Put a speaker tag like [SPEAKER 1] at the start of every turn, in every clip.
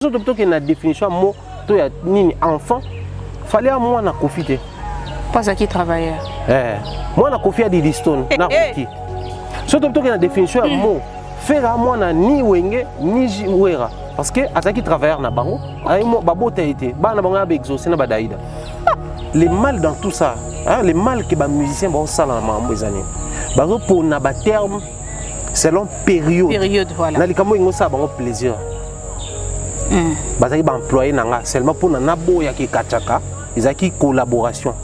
[SPEAKER 1] Plutôt que la définition mot to ya nini enfant fallait à moi na profiter
[SPEAKER 2] pas ça qui travaillait
[SPEAKER 1] moi na confier à Didistone na qui surtout plutôt que la définition mot faire à moi na ni wenge ni jiwera parce que ataki travailleur na bango ay mo babota été ba na bango ba exaucer na badaïda les mal dans tout ça hein, les mal que ba musicien ba sala na mambo ezani bazo pour na ba terme selon période
[SPEAKER 2] voilà
[SPEAKER 1] na likamo ngo ça bango plaisir. Bazaki ba employé nanga seulement pour na boya ki kachaka ezaki collaboration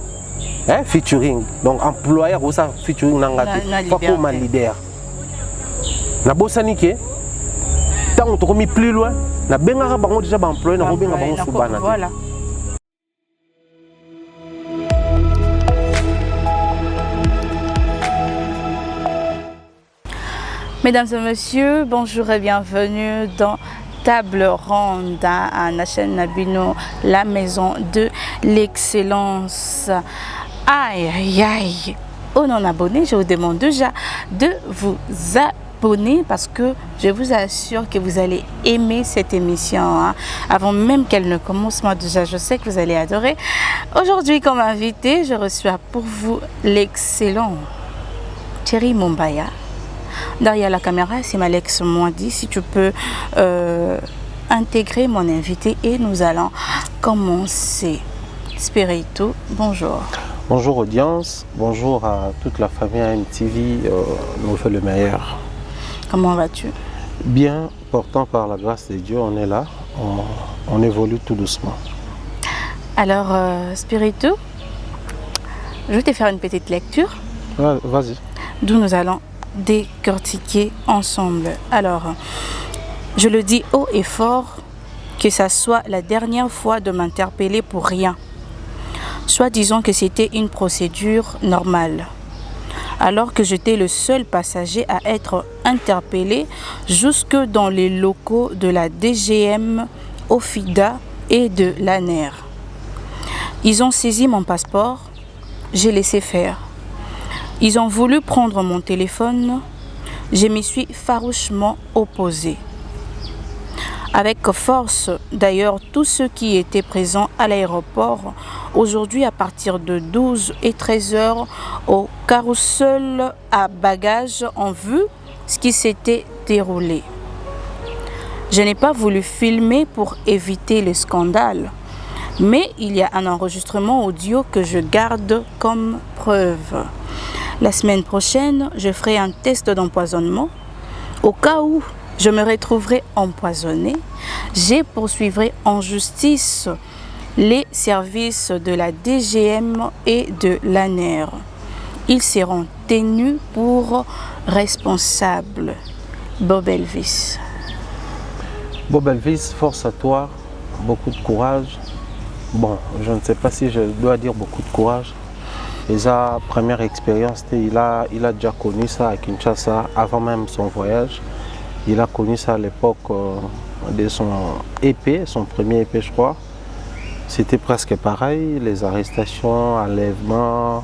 [SPEAKER 1] featuring donc employé ko ça featuring nanga pas comme leader na bosani ke tant to komi plus loin na benga bango déjà ba employé na ko benga bango subana
[SPEAKER 2] voilà. Mesdames et messieurs, bonjour et bienvenue dans Table ronde à la chaîne Nabino, la maison de l'excellence. Aïe aïe aïe, aux non-abonnés, je vous demande déjà de vous abonner parce que je vous assure que vous allez aimer cette émission. Hein. Avant même qu'elle ne commence, moi déjà je sais que vous allez adorer. Aujourd'hui comme invité, je reçois pour vous l'excellent Thierry Mumbaya. Derrière la caméra, c'est Malex Mwadi. Si tu peux intégrer mon invité et nous allons commencer. Spirito, bonjour.
[SPEAKER 1] Bonjour audience, bonjour à toute la famille AMTV, nous fait le meilleur.
[SPEAKER 2] Comment vas-tu?
[SPEAKER 1] Bien, portant par la grâce de Dieu, on est là, on évolue tout doucement.
[SPEAKER 2] Alors, Spirito, je vais te faire une petite lecture.
[SPEAKER 1] Ouais, vas-y.
[SPEAKER 2] D'où nous allons décortiquer ensemble. Alors, je le dis haut et fort, que ça soit la dernière fois de m'interpeller pour rien. Soit disons que c'était une procédure normale. Alors que j'étais le seul passager à être interpellé jusque dans les locaux de la DGM, OFIDA et de l'ANER. Ils ont saisi mon passeport, j'ai laissé faire. Ils ont voulu prendre mon téléphone, je m'y suis farouchement opposée. Avec force, d'ailleurs, tous ceux qui étaient présents à l'aéroport, aujourd'hui à partir de 12 et 13 heures, au carrousel à bagages, ont vu ce qui s'était déroulé. Je n'ai pas voulu filmer pour éviter le scandale, mais il y a un enregistrement audio que je garde comme preuve. La semaine prochaine, je ferai un test d'empoisonnement. Au cas où je me retrouverai empoisonnée, je poursuivrai en justice les services de la DGM et de l'ANER. Ils seront tenus pour responsables. Bob Elvis.
[SPEAKER 1] Bob Elvis, force à toi, beaucoup de courage. Bon, je ne sais pas si je dois dire beaucoup de courage. Et sa première expérience, il a déjà connu ça à Kinshasa avant même son voyage. Il a connu ça à l'époque de son EP, son premier EP je crois. C'était presque pareil, les arrestations, enlèvements.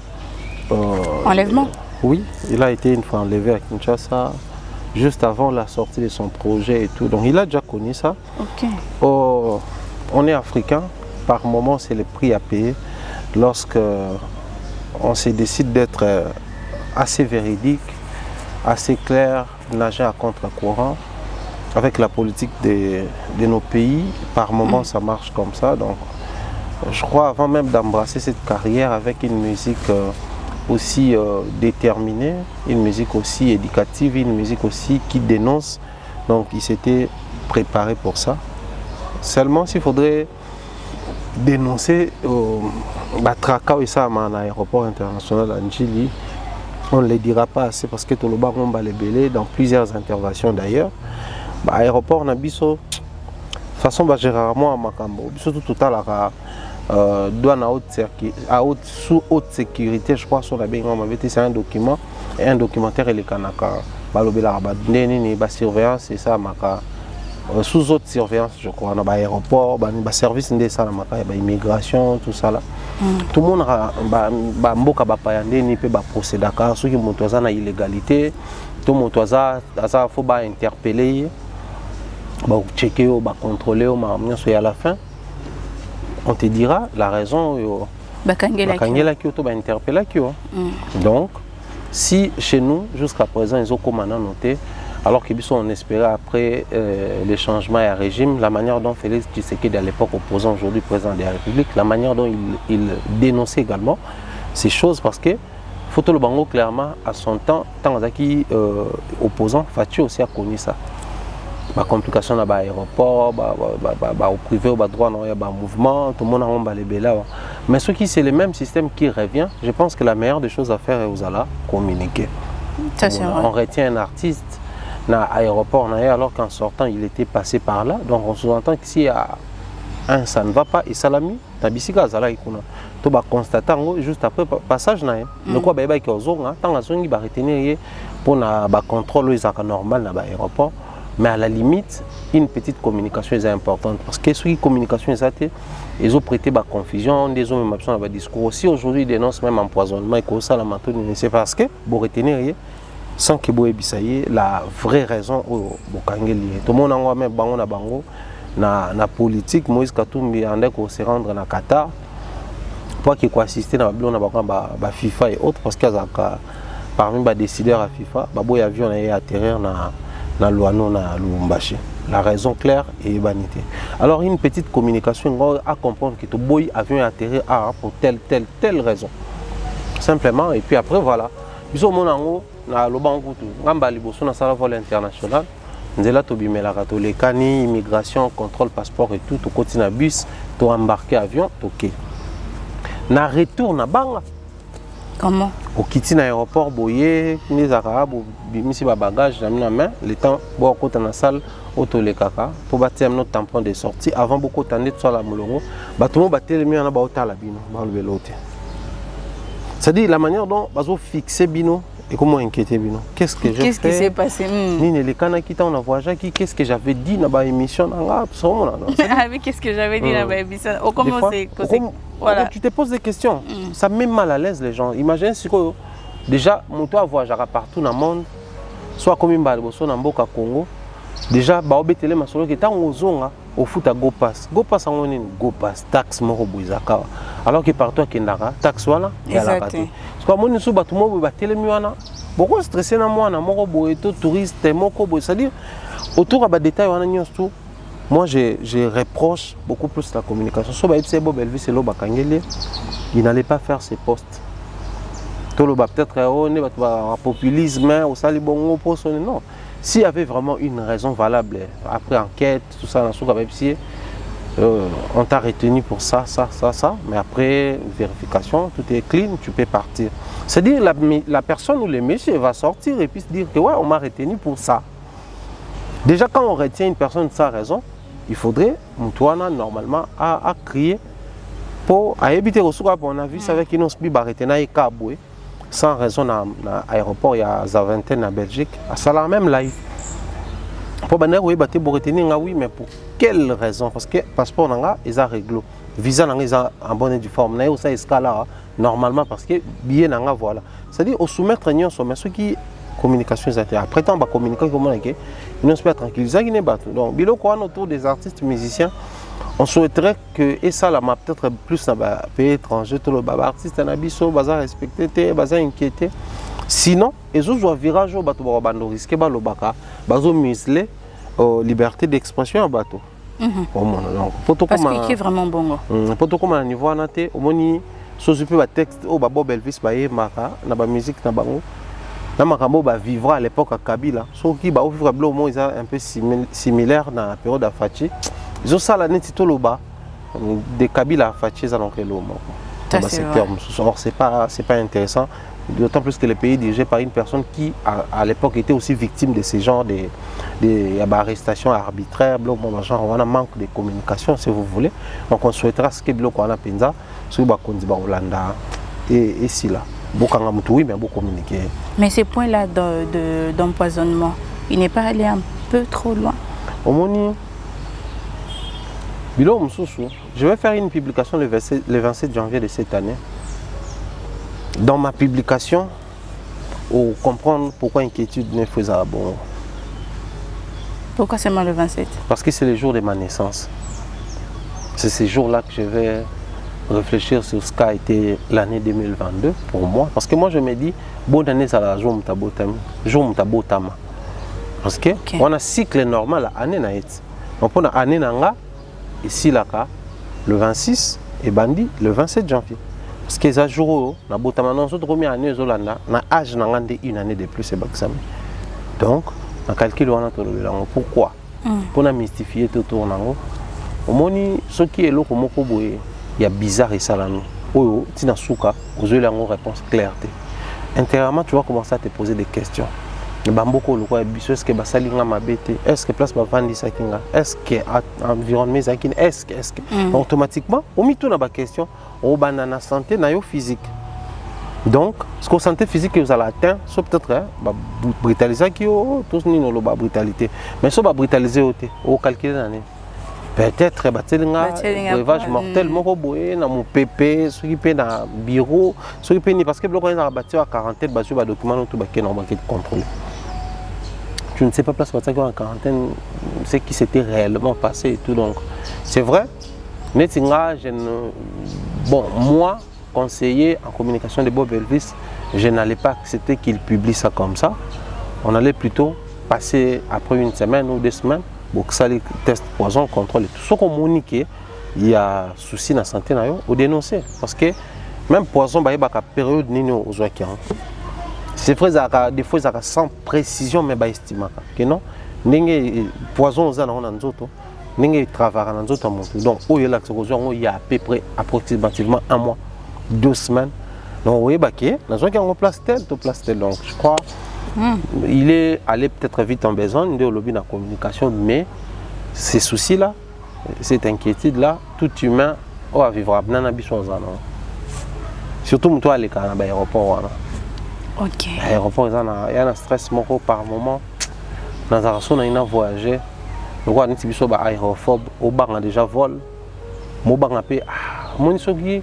[SPEAKER 2] Enlèvement?
[SPEAKER 1] Oui, il a été une fois enlevé à Kinshasa, juste avant la sortie de son projet et tout. Donc il a déjà connu ça.
[SPEAKER 2] Okay.
[SPEAKER 1] On est africain, par moment c'est le prix à payer lorsque on se décide d'être assez véridique, assez clair, nager à contre-courant. Avec la politique de nos pays, par moment ça marche comme ça. Donc je crois avant même d'embrasser cette carrière avec une musique aussi déterminée, une musique aussi éducative, une musique aussi qui dénonce. Donc il s'était préparé pour ça. Seulement s'il faudrait dénoncer Batraka et ça à l'aéroport international Anjili, on ne le dira pas assez parce que tout le monde va les belé dans plusieurs interventions d'ailleurs. L'aéroport Nabiso, de toute façon, généralement à Makambo, surtout tout à l'heure, douane sous haute sécurité, je crois, sur la Benga, c'est un document et un documentaire et les Kanaka, la surveillance et ça, sous haute surveillance, je crois, dans l'aéroport, dans service immigration, tout ça là. Tout le monde a mboka bapayande ni pe ba procéder car ceux qui montent à illégalité, tout le monde faut interpeller. checker, contrôler, et à la fin, on te dira la raison. Donc, si chez nous, jusqu'à présent, ils ont commandé noté, alors qu'on espérait après les changements à régime, la manière dont Félix Tshisekedi à l'époque opposant, aujourd'hui président de la République, la manière dont il dénonçait également ces choses, parce que Photo le Bango, clairement, à son temps, tant qu'il opposant, Fatih aussi a connu ça. La complication dans l'aéroport, au privé, au droit, il y a un mouvement, tout le monde a les là. Mais ce qui c'est le même système qui revient, je pense que la meilleure des choses à faire est aux allez communiquer. On retient un artiste dans l'aéroport, alors qu'en sortant, il était passé par là. Donc on sous-entend que s'il y a un, ça ne va pas, et ça l'a mis, tu vas constater juste après passage. Le quoi, il y a des gens qui vont retenir pour le contrôle normal dans l'aéroport. Mais à la limite, une petite communication est importante. Parce que ce qui communication est ils ont prêté la confusion, des hommes ont même discours. Aussi aujourd'hui, ils dénoncent même empoisonnement et que ça, c'est parce que vous retenir sans que vous ayez la vraie raison au Bokangeli. Tout le monde a même bango na bango na politique. Moïse Katumbi a se rendre na Qatar pour qu'il puisse assister à la FIFA et autres parce que parmi les décideurs à FIFA, il avion a atterrir na Luano na Lubumbashi. La raison claire est vanité. Alors une petite communication à comprendre que ton boy avion atterri pour telle raison. Simplement et puis après voilà. Biso monango na lobango tout. Ngamba liboso na sala vol international. Nzela to bimela ka to lekani immigration, contrôle passeport et tout, to continue bus, to embarquer avion, OK. Na retour na banga.
[SPEAKER 2] Comment?
[SPEAKER 1] Au quitter l'aéroport, boyer, les arabes, bimisi ba bagage, j'ai mis la main, le temps, bon, quand on a salle, auto les caca, pour bâtir notre tampon de sortie, avant beaucoup de temps, soit la moulongo, bah tout le monde battait les miens en bas au talabino, dans le vélo. C'est-à-dire la manière dont ils ont fixé Bino et comment inquiéter Bino. Qu'est-ce que j'ai fait?
[SPEAKER 2] Qu'est-ce qui s'est passé?
[SPEAKER 1] Ni les canaux qui t'ont voyagé, qu'est-ce que j'avais dit dans ma émission?
[SPEAKER 2] Qu'est-ce que j'avais dit dans ma émission? Comment c'est?
[SPEAKER 1] Voilà. Tu te poses des questions. Ça met mal à l'aise les gens. Imagine si déjà, mon toit voyage partout dans le monde, soit comme une balle, soit dans le Congo. Déjà, télé masolo qui est en zonga au foot à go pass en ligne go pass taxe moro buizaka alors que partout à Kendara taxe wala ya la raté parce que moi nous batu mo ba télé miwana beaucoup stressé na moi na moko boy to touriste moko boy c'est à dire autour à détail wana nyonso moi je reproche beaucoup plus la communication so ba ipse bo belvi c'est lo bakangeli il n'allait pas faire ses postes tout le peut-être on est populisme au sali bongo pour sonner non. S'il y avait vraiment une raison valable, après enquête, tout ça, on t'a retenu pour ça, mais après vérification, tout est clean, tu peux partir. C'est-à-dire la personne ou le monsieur va sortir et puis se dire que ouais, on m'a retenu pour ça. Déjà, quand on retient une personne sans raison, il faudrait, Moutouana, normalement, à crier pour éviter au soir. On a vu ça avec une ospi baretena et kaboué. Sans raison dans l'aéroport, il y a Zaventem en Belgique. Ça l'a même live. Pour retenir, oui, mais pour quelle raison? Parce que le passeport, ils ont réglé. Le visa, ils ont en bonne et due forme. Ils ont ça escala normalement parce que billet, voilà. C'est-à-dire, au soumettre, mais ceux qui communication, après, on va communiquer comment ils ne se pas tranquillisés. Donc, autour des artistes musiciens. On souhaiterait que, et ça, là, peut-être plus dans les pays étrangers, tout le artiste en abisso, baza respecté, baza inquiété. Sinon, ils ont un virage au bateau, ils risquent de bazo museler liberté d'expression au bateau.
[SPEAKER 2] Parce qu'il est vraiment bon.
[SPEAKER 1] Pour tout comme à niveau à naté, au moins, si je peux texte, au babo Belvis, baye mara, na ba musique na bango. Na makambo ba vivra à l'époque à Kabila. Ceux qui ba vivre au moins ils sont un peu similaires dans la période à Fachi. Ils ont ça la net tout le bas des Kabila à Fachi ça donc le or c'est pas intéressant, d'autant plus que le pays est dirigé par une personne qui à l'époque était aussi victime de ces genres d'arrestations arbitraires, on a manque de communication si vous voulez. Donc on souhaitera ce que bloc on a penza sur Bakondi Holanda et si là beaucoup oui mais beaucoup communiquer.
[SPEAKER 2] Mais ces points là d'empoisonnement, il n'est pas allé un peu trop loin. Je vais faire une publication le 27 janvier de cette année. Dans ma publication, pour comprendre pourquoi inquiétude ne faisait pas bon. Pourquoi seulement le 27?
[SPEAKER 1] Parce que c'est le jour de ma naissance. C'est ce jour-là que je vais réfléchir sur ce qu'a été l'année 2022 pour moi. Parce que moi, je me dis, bonne année, ça la jour Mtabotama. Parce que on a un cycle normal à l'année. On prend l'année ici, là, le 26 et Bandi, le 27 janvier. Parce que ces jours, on a une année, on a âge une année de plus. Donc, on calcule pourquoi. Pour mystifier tout autour. Au moins, ce qui est là, il y a bizarre et salami. Oh, tu n'as souka, vous avez une réponse claire. Intérieurement, tu vas commencer à te poser des questions. Est-ce que Basalinga m'a bêté? Est-ce que place Bavandi Sakinga? Est-ce que environnement Sakin? Est-ce que automatiquement, on met tout dans la question, on a la santé, na yo physique. Donc, ce que santé physique que vous allez atteindre, c'est peut-être brutaliser qui tous nous la brutalité. Mais ce que brutaliser au calculer l'année. Peut-être que breuvage mortel, dans mon PP, ceux qui paient dans le bureau, ceux qui paient parce que le gouvernement a bâti à 40 documents qui ont été contrôlés. Je ne sais pas place en quarantaine ce qui s'était réellement passé et tout. Donc, c'est vrai. Bon, moi, conseiller en communication de Bob Elvis, je n'allais pas accepter qu'il publie ça comme ça. On allait plutôt passer après une semaine ou 2 semaines. Pour ça, les tests poison, contrôle et tout. Ce qu'on monique, il y a souci dans la santé, on dénoncer. Parce que même poison, il y a une période où c'est vrai, des fois, sans précision, mais estimé. Non, poison, il y a travail dans d'autres mondes. Donc, il y a à peu près approximativement 1 mois, 2 semaines. Donc, vous voyez, il y a place tel. Donc, je crois. Il est allé peut-être vite en besoin de lobby dans la communication, mais ces soucis-là, cette inquiétude-là, tout humain va vivre à surtout toi, les cas à l'aéroport.
[SPEAKER 2] Ok.
[SPEAKER 1] L'aéroport, il y a un stress par moment. Dans la zone, on a voyagé. Le roi est aérophobe, au bar, on a déjà vol. Mon bar, on a payé. Mon isogi,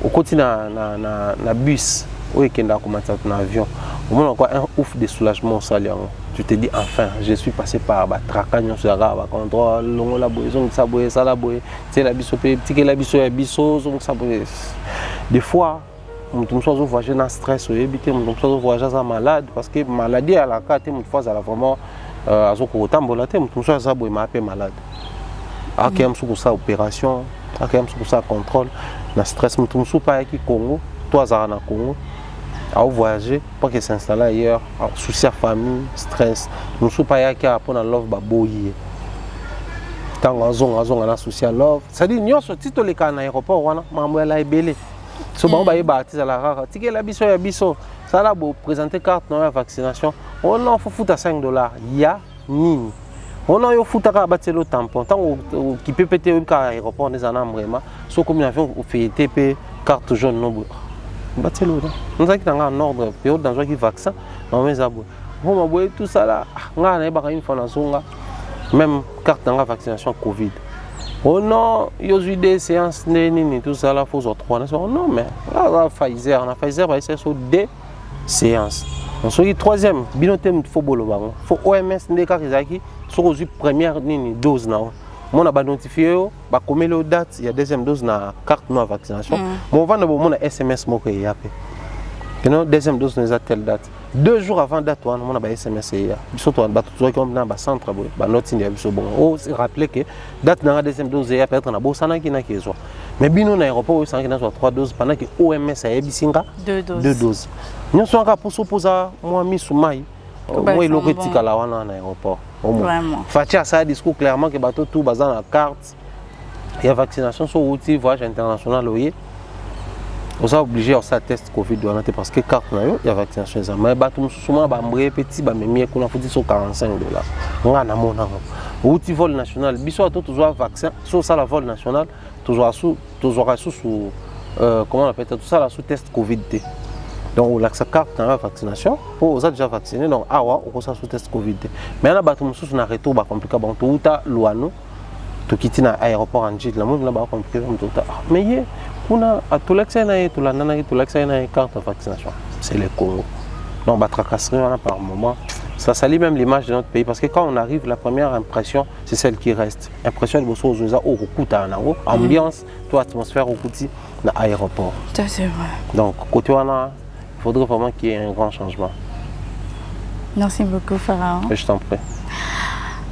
[SPEAKER 1] au côté na bus, où est-ce qu'on a commencé à avion. Au moins, on a un ouf de soulagement au salaire. Tu te dis, enfin, je suis passé par Tracagne, sur la contrôle, la boisson, ça boit, ça la boit, c'est la biso, petit la biso, la biso, ça boit. Des fois, on me voyager dans le stress, on me voyager dans malade, parce que maladie à la carte, une fois, elle a vraiment, à ce qu'on tambola, on me m'a appelé malade. À qui am sur ça opération, à qui am sur ça contrôle, dans stress, on me pas avec Congo, toi, ça na Congo. À voyager, pas que s'installer ailleurs, souci à famille, stress. Nous ne sommes pas là qui apprennent à love baboyer. Tant qu'on a souci à love. C'est-à-dire, nous sommes tous les cas à l'aéroport, on a la belé. Si on a bâti à la rare, si on a biso, ça là pour présenter carte de vaccination, on a foutu à $5. Il y a ni. On a foutu à bâtir le tampon. Tant qu'on peut péter à l'aéroport, on est en vraiment. Sauf comme nous avons fait TP, carte jaune, non. Nous avons un ordre, période dans un vaccin, on a tout ça là, on a une fois même carte de vaccination Covid. Oh non, il y a eu des séances, tout ça là, il faut 3. Non, mais là, Pfizer, c'est sur 2 séances. On se dit 3e, binotem, il faut OMS, il faut la première dose. On a notifié, comme les dates, il y a 2e dose dans la carte de vaccination. Mais on va avoir un SMS. Il y a 2e dose dans telle date. 2 jours avant la date, on a un SMS. Surtout, on a un centre, on a rappelé que la date de la 2e dose est peut-être dans l'aéroport. Mais bien, l'aéroport, il y a 3 doses pendant que l'OMS a 2 doses. Nous sommes pour s'opposer à moi, Missoumai. Moi, il aurait été à l'aéroport. Fatia ça discours clairement que bateau tout basé dans la carte. Il y a vaccination sur outil voyage international. On est obligé à test Covid parce que carte il y a vaccination. Mais bateau souvent petit mais qu'on a foutu sur $45. On a mon outil vol national. Biso toujours vaccin sur ça la vol national toujours sous comment on appelle tout ça là sous test Covid. Donc, on a sa carte dans la vaccination. Pour vous déjà vacciné, donc, on a sous test Covid. Mais on a un retour compliqué. Tout à l'ouano, tout quitter l'aéroport en Gide, la monde là-bas compliqué. Mais on a tout l'accès à la carte de vaccination. C'est le Congo. Donc, on a par moment. Ça salit même l'image de notre pays parce que quand on arrive, la première impression, c'est celle qui reste. Impression de Bosso Ozoza, au Rokuta, ambiance, toi, atmosphère au Kouti, dans l'aéroport.
[SPEAKER 2] Ça, c'est vrai.
[SPEAKER 1] Donc, côté Wana, il faudrait vraiment qu'il y ait un grand changement.
[SPEAKER 2] Merci beaucoup, Pharaon.
[SPEAKER 1] Je t'en prie.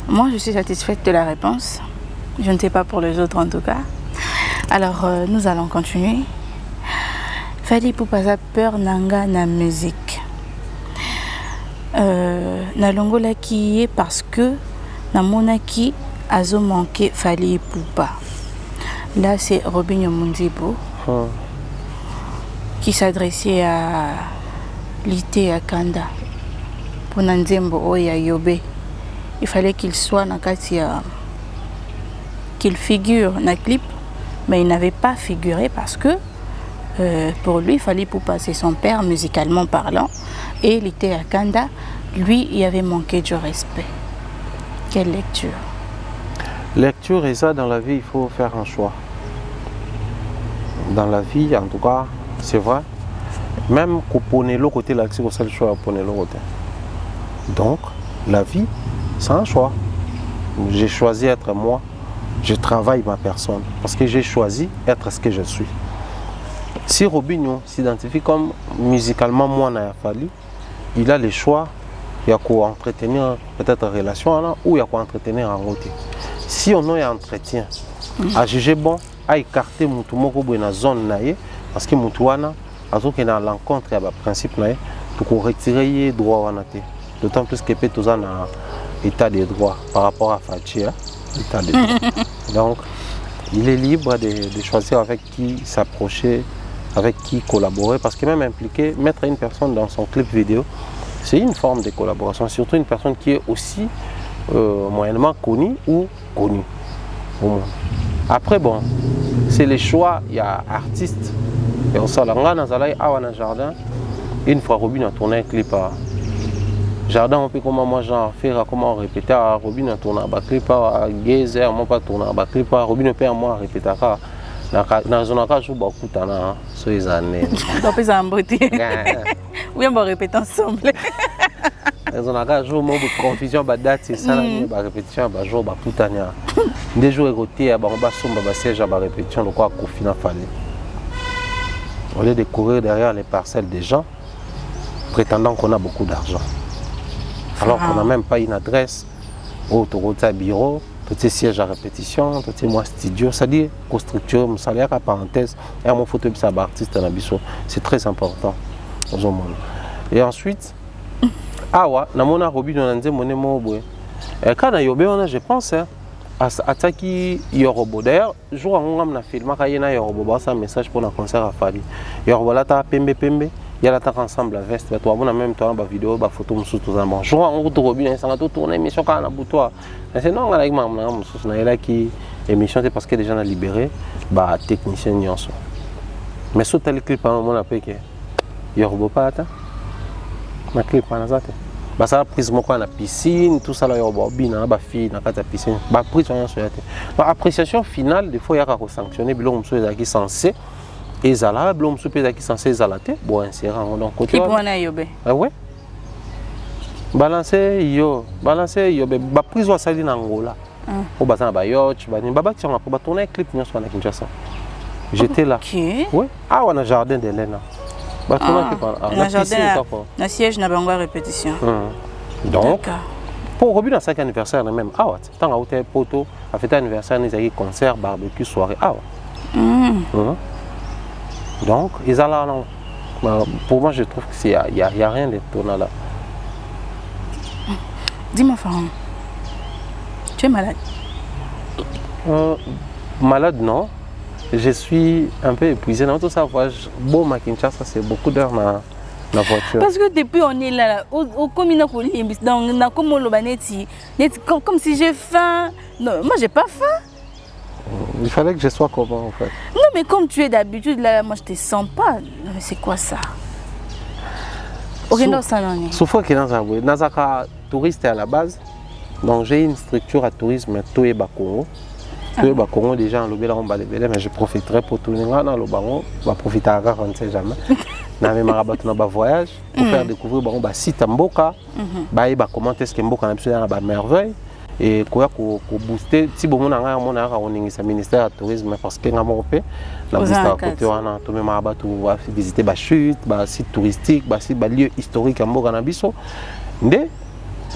[SPEAKER 2] Moi, je suis satisfaite de la réponse. Je ne sais pas pour les autres en tout cas. Alors, nous allons continuer. Fally Ipupa a peur nanga na musique. Na longola qui est parce que na monaki azo manqué Fally Ipupa. Là, c'est Robinho Munzibo qui s'adressait à Lité Akanda pour Nanzembo Oya Yobe. Il fallait qu'il soit dans Katia, qu'il figure dans le clip, mais il n'avait pas figuré parce que pour lui, Fally Ipupa, c'est son père musicalement parlant, et Lité Akanda, lui, il avait manqué du respect. Quelle lecture?
[SPEAKER 1] Lecture, et ça, dans la vie, il faut faire un choix. Dans la vie, en tout cas, c'est vrai, même qu'au ponelo côté l'accès au seul choix, au ponelo côté. Donc, la vie, c'est un choix. J'ai choisi être moi, je travaille ma personne, parce que j'ai choisi être ce que je suis. Si Robinho s'identifie comme musicalement moi, Fally, il a le choix, il y a quoi entretenir peut-être une relation là, ou il y a quoi entretenir en route. Si on a un entretien, à juger bon, à écarter Moutou Moko dans la zone naïe, parce que Moutouana, à l'encontre, il y a un principe naïe, pour retirer les droits. D'autant plus que peut-être dans l'état des droits par rapport à Fatia. Donc, il est libre de choisir avec qui s'approcher, avec qui collaborer, parce que même impliquer, mettre une personne dans son clip vidéo, c'est une forme de collaboration, surtout une personne qui est aussi moyennement connue ou connue. Après, bon, c'est les choix, il y a artistes, et on s'en l'a dans un jardin. Une fois, Robin a tourné un clip à Jardin, on peut comment moi j'en faire, comment répéter à Robin a tourné un clip à Gezer, moi pas tourné un clip à Robin peut moi répéter à dans zone à jour beaucoup tana sur les années.
[SPEAKER 2] Donc ils ont embrouillé. Oui, on va répéter ensemble.
[SPEAKER 1] Dans zone à jour moi de confusion ba date c'est ça la répétition ba jour ba tout tania. Des jours égoté ba on ba somba ba siège ba répétition de quoi confina Fally. Au lieu de courir derrière les parcelles des gens prétendant qu'on a beaucoup d'argent. Alors qu'on n'a même pas une adresse, au bureau, tout ces sièges à répétition, tout ces mois studio, c'est-à-dire construction, salaire à parenthèse, et mon photo de artiste à Nabiso, c'est très important au monde. Et ensuite, awa, na mona Robin on a dit mon mot et quand na yobé on a je pense à Taki Yorobo. D'ailleurs, jour où on a filmé Kayena Yorobo, c'est un message pour un concert à Fally. Yorobo là ta pembe. Il y a l'attaque ensemble la veste, toi on a même toi une vidéo, une photo nous tout ça. Bon, je vois en route Robin, ça va tout tourner émission quand on a toi. Mais c'est non avec maman, on a là qui émission c'est parce que les gens ont libéré, bah technicien n'y en sont. Mais sur tel clip à un moment après que Yorobo pas là, ma clip pas là ça. Bah ça prise moi quoi na piscine, tout ça là Yorobo bien, bah fille na la piscine, bah prise rien sur la tête. Bah appréciation finale des fois il y a qu'à sanctionner, bilon monsieur qui censé. Et Zala, blom soupé qui censé zalater, bon insérant donc côté.
[SPEAKER 2] Et pour on a yobé.
[SPEAKER 1] Ah ouais. Balancer yo, ba prise wa sali na Angola. Au bazan ba yacht, ba ni baba tiens pour tourner un clip nous sur na Kinshasa. J'étais là. OK. Oui. Ah on a jardin d'Elena. Ba tourner clip na
[SPEAKER 2] jardin. Na siège na bango répétition.
[SPEAKER 1] Donc pour Robin à 5 anniversaire même ah ouais, tant à hôtel poto a fait anniversaire nous a concert barbecue soirée ah ouais. Donc, ils ont là, pour moi, je trouve qu'il n'y a rien d'étonnant là.
[SPEAKER 2] Dis-moi, Pharaon, tu es malade?
[SPEAKER 1] Malade, non. Je suis un peu épuisé. Dans tout ça, bon, à Kinshasa, c'est beaucoup d'heures dans la voiture.
[SPEAKER 2] Parce que depuis on est là, au commun, comme si j'ai faim. Non, moi, j'ai pas faim.
[SPEAKER 1] Il fallait que je sois comment en fait.
[SPEAKER 2] Non mais comme tu es d'habitude là, moi je te sens pas. Mais c'est quoi ça?
[SPEAKER 1] Souffre qui est dans un Nazaka touriste à la base. Donc j'ai une structure à tourisme Toé Bakongo. Toé Bakongo déjà en lobby là on va les mais je profiterai pour tourner dans le bango. On va profiter à on ne sait jamais. na même rabato na ba voyage pour faire découvrir bon ba site mboka ba comment est-ce que mboka na biso na ba merveille et quoi ko booster si bon na nga mona ka oningisa ministère du tourisme parce que nga mo pe la booster à côté wana to même rabato va visiter ba chute ba site touristique ba site ba lieu historique mboka na biso nde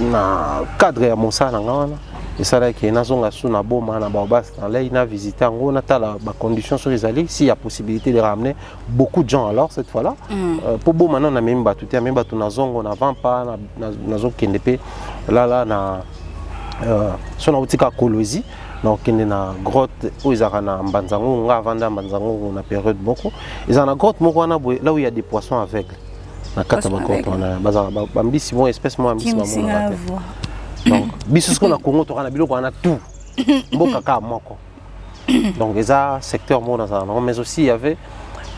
[SPEAKER 1] na cadre ya mosala nga wana et ça là qui est nazonga sous na boma na baobas dans là il a visité en na tala ba conditions sur les allées s'il y a possibilité de ramener beaucoup de gens alors cette fois là pour boma na même ba tout même ba tout nazongo na vent pas nazo kendepe là na sur na utika kolozi donc il y a une grotte où ils ont na mbanzango nga vanda mbanzango na période beaucoup ils ont na grotte moko na là où il y a des poissons aveugles na kata ba grotte na ba mbisi bon espèce mo mbisi ba mo donc biso ce qu'on a Congo to na biloko on a tout mboka ka moko donc les secteur mo dans ça mais aussi il y avait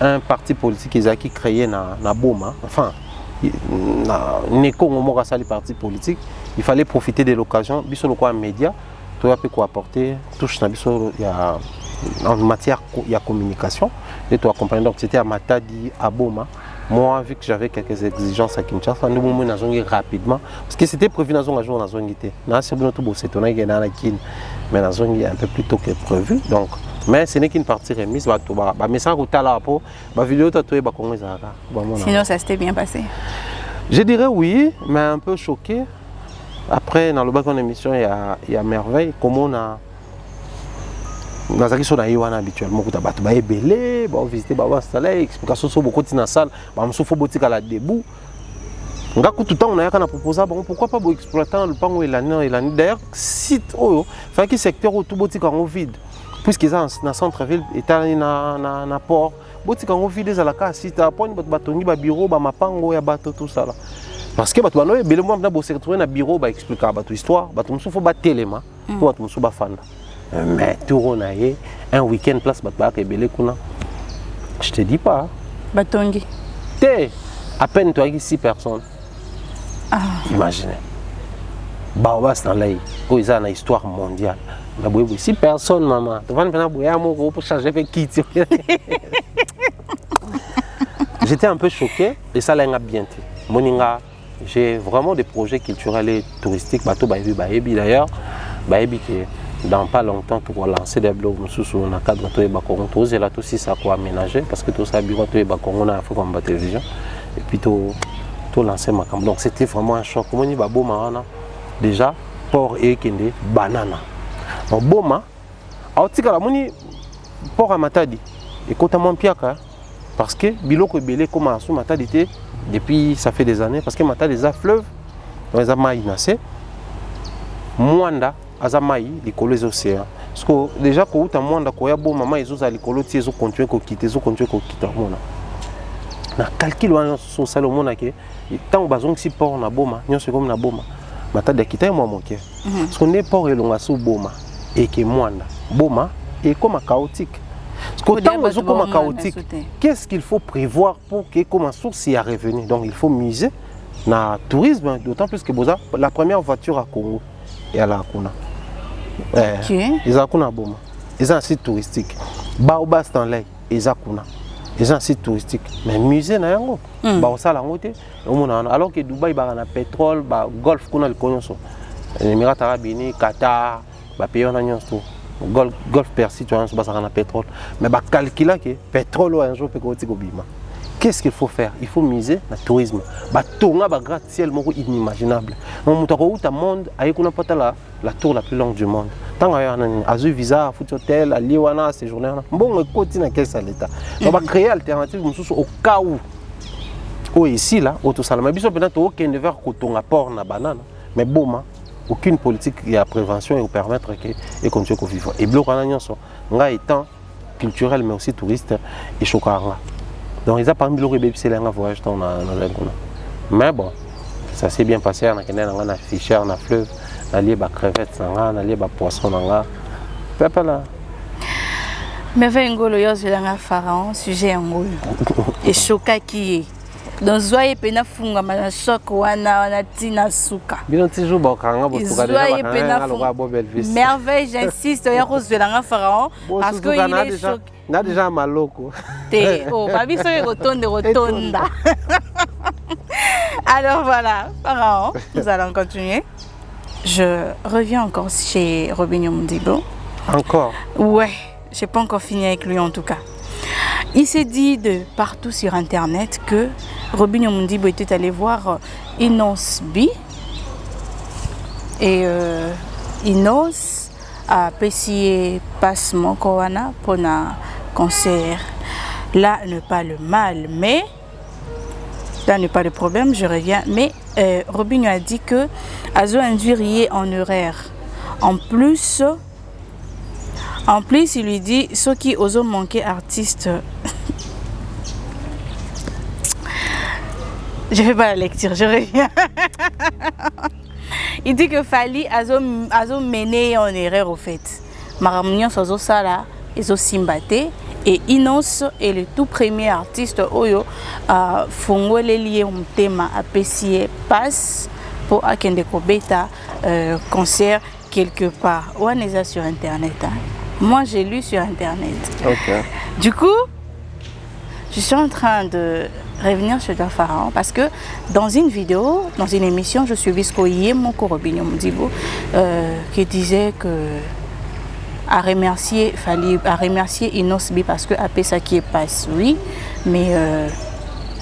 [SPEAKER 1] un parti politique qui créé na Boma enfin na neko mo sali parti politique il fallait profiter de l'occasion biso le quoi média to ya pe ko apporter touche na biso il y a en matière il y a communication et toi accompagner donc c'était à Matadi à Boma. Moi, vu que j'avais quelques exigences à Kinshasa, nous avons rapidement. Parce que c'était prévu dans un jour, dans un été. Mais un peu plus tôt que prévu. Donc, mais ce n'est qu'une partie remise. Mais ça,
[SPEAKER 2] sinon, ça s'était bien passé.
[SPEAKER 1] Je dirais oui, mais un peu choqué. Après, dans le bac en émission, il y a merveille. Comment on a. Nazaki so na yiwana habituellement kuta bato ba ebele ba visiter ba installer explication so beaucoup na salle ba msofo botika la debout ngaku tout temps on a yakana proposer bon pourquoi pas bo exploiter le pango elani d'ailleurs site oyo fa ki secteur où tout botika en vide puisque ça na centre ville etali na port botika en vide za la ka site a point bato batongi ba bureau ba mapango ya bato tout ça là parce que bato bano ebele mo na bo se retrouver na bureau ba expliquer bato histoire bato msofo ba telema pour bato msofo ba fanda. Mais tout un week-end place je te dis pas.
[SPEAKER 2] Batongi.
[SPEAKER 1] T'es à peine toi avec 6 personnes. Imaginez. Baobas dans l'air. Oh, ils ont une histoire mondiale. 6 personnes, maman. Tu vas me pour changer de kit. J'étais un peu choqué et ça l'a bien été. Moninga, j'ai vraiment des projets culturels et touristiques. Bateau Baebi d'ailleurs. Baebi qui est dans pas longtemps pour lancer des blogs sur le cadre de Bakongo. Tout là aussi ça quoi aménager parce que tout ça bureau de Bakongo na faut comme télévision et puis tout lancer ma campagne. Donc c'était vraiment un choc. Comment dit Boma déjà port et kende banana. Donc Boma a tika la moni port à Matadi et kota mon piaka parce que biloko belé comme à sous Matadi depuis ça fait des années parce que Matadi des fleuves dans les amaï nassé Mwanda azamai likolo les océans parce que déjà ko uta mwanda ko ya bo mama ezoza likolo ti ezo continuer ko quitter mona na calcul wana so sala mona ke tant bazong si port na boma nyonso comme na boma Matadi akita moi moke parce que ne port elonga so boma et que mwanda boma et comme chaotique parce que tant bazo comme chaotique qu'est-ce qu'il faut prévoir pour que comme source y a revenu donc il faut miser na tourisme d'autant plus que boza la première voiture à Congo et à la Kuna. Ils ont un boma. Ils ont un site touristique. Baobas dans l'air, ils ont un site touristique. Mais musée na yango. Baosa la ngote. Alors que Dubaï ba na pétrole, ba golf kuna le connaissons. Les Émirats Arabes Unis, Qatar, ba pays na nyonso. Golf Persique, tu vois, ba ça na pétrole. Mais ba calculer que pétrole un jour peut ko bima. Qu'est-ce qu'il faut faire? Il faut miser le tourisme. Batonga ba gratte-ciel moko inimaginable. On mutako uta monde ayekuna pata la tour la plus longue du monde. Tant azu visa, foot hotel, aliwana séjourner. Bon côté na quel l'état. On va créer alternative au cas où. Oh ici là, auto salama biso peut-être aucun ne vers kotonga port na banane. Mais boma aucune politique de prévention et pour permettre que et continuer à vivre. Et bloc en nyonso. Nga étant culturel mais aussi touriste et chokanga. Donc ils ont parmi les bébés c'est un voyage dans la mais bon ça s'est bien passé on a fischer on a fleuve on a lié ba crevettes on a lié ba poisson on a papa là
[SPEAKER 2] mais ngolo yo zelanga pharaon sujet ngolo et choka qui Donc Zoye pena funga ma choc wana tina suka.
[SPEAKER 1] Bino toujours bakanga bosuka déjà bakanga loka bo Belvis.
[SPEAKER 2] Merveille, j'insiste, ya rozelanga pharaon parce que il est choqué.
[SPEAKER 1] Na déjà maloko.
[SPEAKER 2] Té oh babi so rotonda. Alors voilà, pharaon, nous allons continuer. Je reviens encore chez Robinho Mondibo.
[SPEAKER 1] Encore?
[SPEAKER 2] Ouais, j'ai pas encore fini avec lui en tout cas. Il s'est dit de partout sur internet que Robinho Mondibo était allé voir Inos B. Et Inos a payé passement Kowana pour un concert. Là n'est pas le mal, mais là n'est pas le problème, je reviens. Mais Robinho a dit que Azo induirier en horaire. En plus, il lui dit ceux qui osent manquer artistes. Je fais pas la lecture, je reviens. Il dit que Fally Azo mené en erreur au fait. Maramnion Sozo Sala, Ezo Simbate. Et Inos est le tout premier artiste Oyo à Fongole lié au thème à PCA passe pour Akende Kobeta concert quelque part. Ou on est sur internet. Hein. Moi j'ai lu sur internet.
[SPEAKER 1] Okay.
[SPEAKER 2] Du coup, je suis en train de revenir sur le pharaon parce que dans une vidéo, dans une émission, je suis Viscoye Moko Robinho Mondibo qui disait que à remercier Inos B parce que après ça qui est passe, oui, mais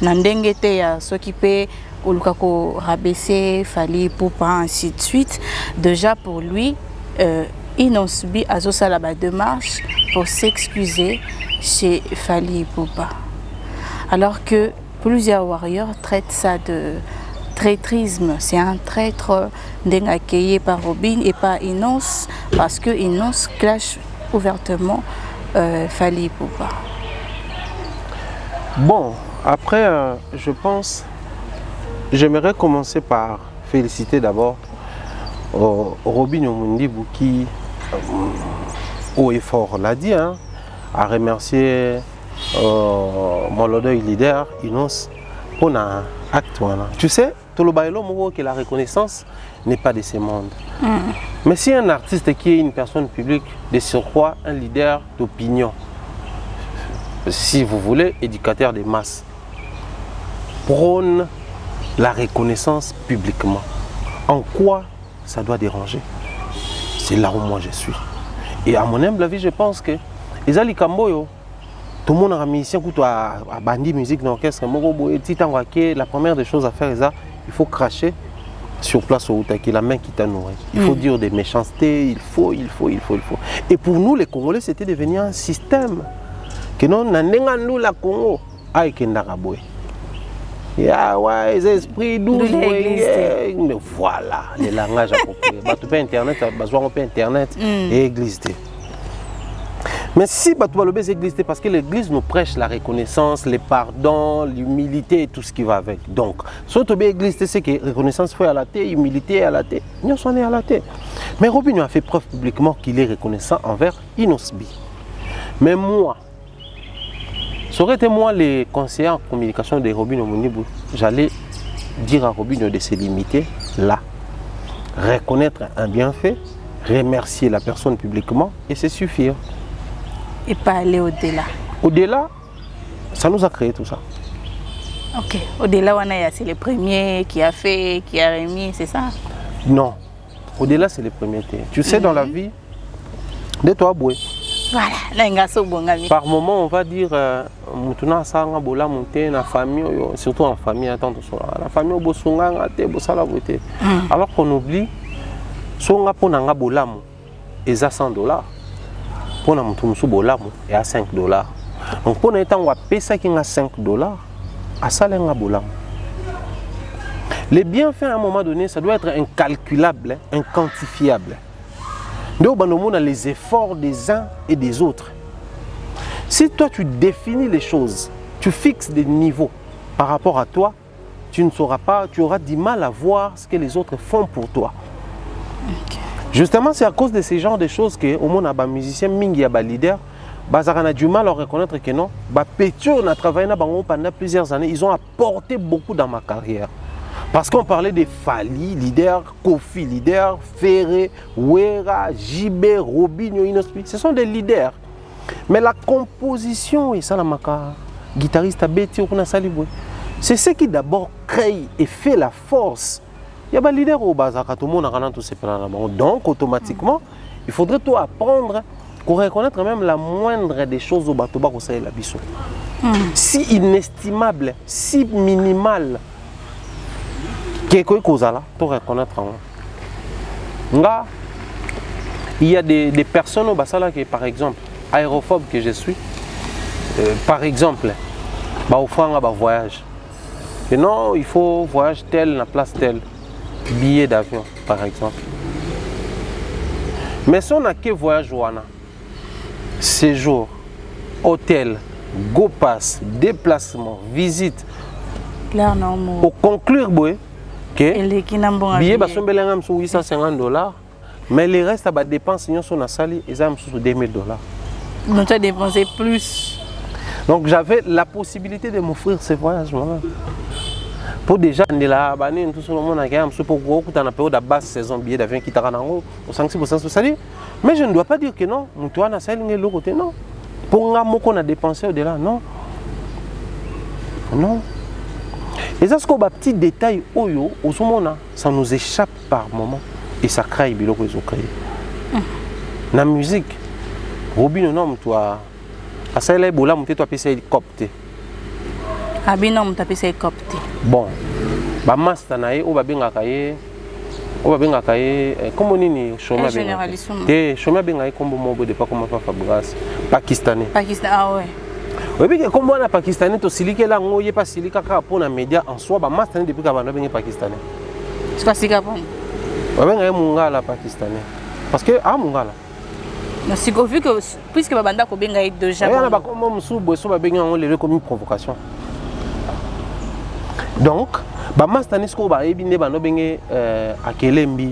[SPEAKER 2] Nandengete a s'occupé au Lukako rabaisser, Fally Poupa, ainsi de suite. Déjà pour lui, Inos B a fait la démarche pour s'excuser chez Fally Poupa. Alors que plusieurs warriors traitent ça de traîtrisme. C'est un traître accueilli par Robin et par Inos parce que Inos clash ouvertement Fally Poupa.
[SPEAKER 1] Bon, après, je pense, j'aimerais commencer par féliciter d'abord Robinho Mondibo qui, haut et fort, l'a dit, hein, a remercié mon lodeur leader Inos pour un acte. Tu sais, tout le bailo que la reconnaissance n'est pas de ce monde. Mais si un artiste qui est une personne publique, de surcroît un leader d'opinion, si vous voulez, éducateur des masses, prône la reconnaissance publiquement, en quoi ça doit déranger? C'est là où moi je suis. Et à mon humble avis, je pense que les Ali Kamboyo, tout le monde a musicien qui a bandi musique d'orchestre, la première des choses à faire, il faut cracher sur place au Outaki, la main qui t'a nourri. Il faut dire des méchancetés, il faut. Et pour nous, les Congolais, c'était devenir un système. Que non, nous, la Congo, avec Ndaraboy. Ouais, les esprits doux, mais voilà, les langages appropriés. Tu peux Internet, Internet et Église. Mais si tu vas l'église, parce que l'église nous prêche la reconnaissance, le pardon, l'humilité et tout ce qui va avec. Donc, si tu vas l'église, c'est que la reconnaissance fait à la tête, humilité à la tête. Nous sommes à la tête. Mais Robinho a fait preuve publiquement qu'il est reconnaissant envers Inos B. Mais moi, ça aurait été moi les conseillers en communication de Robinho Mondibo, j'allais dire à Robinho de se limiter là. Reconnaître un bienfait, remercier la personne publiquement et c'est suffire.
[SPEAKER 2] Et pas aller au-delà.
[SPEAKER 1] Au-delà, ça nous a créé tout ça.
[SPEAKER 2] Ok. Au-delà, c'est le premier qui a fait, qui a remis, c'est ça?
[SPEAKER 1] Non. Au-delà, c'est le premier. Tu sais, dans la vie, de toi, boué.
[SPEAKER 2] Voilà.
[SPEAKER 1] Par moment, on va dire, surtout en famille, la famille, alors qu'on oublie, si on a et 100 $. Pour nous, et à 5 $. Donc, pour nous, on va payer ça qui a 5 $, à ça, les bienfaits, à un moment donné, ça doit être incalculable, inquantifiable. Donc, on a les efforts des uns et des autres. Si toi, tu définis les choses, tu fixes des niveaux par rapport à toi, tu ne sauras pas, tu auras du mal à voir ce que les autres font pour toi. Okay. Justement, c'est à cause de ces genres de choses que au monde a des musiciens, mingi a des leaders, Bazar a du mal à reconnaître que non. Petit, on a travaillé pendant plusieurs années. Ils ont apporté beaucoup dans ma carrière. Parce qu'on parlait de Fali, leader, Kofi, leader, Ferré, Wera, Jibé, Robinho, Inospi. Ce sont des leaders. Mais la composition, et ça, la maka, guitariste à Betty, c'est ce qui d'abord crée et fait la force. Il y a des leaders au bazar, tout le monde a tous ces plans. Donc, automatiquement, il faudrait tout apprendre pour reconnaître même la moindre des choses au bateau au la biso. Si inestimable, si minimal, quelque chose là, pour reconnaître. Il y a des personnes au Bassala qui, par exemple, aérophobe que je suis, par exemple, offrant un voyage. Et non, il faut voyage tel, la place telle, billet d'avion, par exemple. Mais si on a que voyage ouana, séjour, hôtel, go pass, déplacement, visite, pour conclure, que billet va sur 850 $, mais les restes à dépenses sur la salle, ils ont sur 2000 $.
[SPEAKER 2] Donc tu as dépensé plus.
[SPEAKER 1] Donc j'avais la possibilité de m'offrir ces voyages moi-même. Pour déjà, tout le monde a gagné pour la période de basse saison billet d'avion qui t'a au 5-6%. Mais je ne dois pas dire que non, toi na salle l'autre côté non. Pour nga qu'on a dépensé au-delà, non. Non. Et ça, c'est un petit détail, ça nous échappe par moment. Et ça crée des choses qu'ils ont créé. La musique, Robin, non, toi, à ça, il y a des choses qui copté.
[SPEAKER 2] Ah, bien, non, tu as pu copté.
[SPEAKER 1] Bon, bah, master, on va bien accueillir. On va bien accueillir. Comment on dit, chômage bien. Te chômage bien accueillir comme mon beau départ comme Fabrice, pakistanais.
[SPEAKER 2] Pakistanais, ah ouais.
[SPEAKER 1] Oui, mais comme on a pakistanais, tu sais que là, on y est pas si les caca pour les médias en soi, bah master depuis qu'on a bien pakistanais.
[SPEAKER 2] C'est pas si capable.
[SPEAKER 1] Oui, mais on a pakistanais. Parce que ah mon gars là.
[SPEAKER 2] Non, c'est vu que puisque Babanda ko benga déjà.
[SPEAKER 1] Il y a pas comme on sous benga on les comme une provocation. Donc, bah master n'est-ce qu'on va ébiner bah no benga à Kelembi,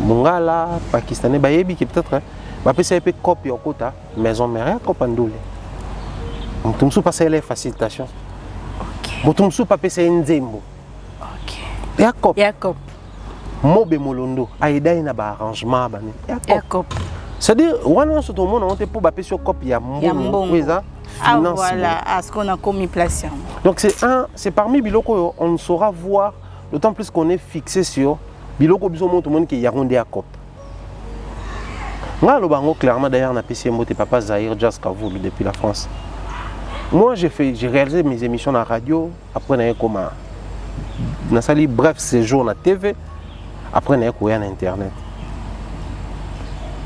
[SPEAKER 1] Mongala, pakistanais bah ébi qui peut-être bah peut c'est peu copie au quota maison mère copandole. On ne pas les facilitations. On ne pas passer un zembo. Ok.
[SPEAKER 2] Jacob.
[SPEAKER 1] Mobe molondo. Aïda ina ba arrangement ba ni.
[SPEAKER 2] Jacob.
[SPEAKER 1] C'est-à-dire, on a tout le monde on te pour ba passer copie ya mbongo. Oui ça.
[SPEAKER 2] Ah voilà, à ce qu'on a commis place.
[SPEAKER 1] Donc c'est parmi biloko on saura voir d'autant plus qu'on est fixé sur biloko biso tout le monde qui ya rondé à cop. Nga lo bango clairement d'ailleurs na PC moté papa Zahir Jazz Kavoul depuis la France. Moi, j'ai réalisé mes émissions à la radio, après j'ai sali bref séjour à la TV, après j'ai été en Internet.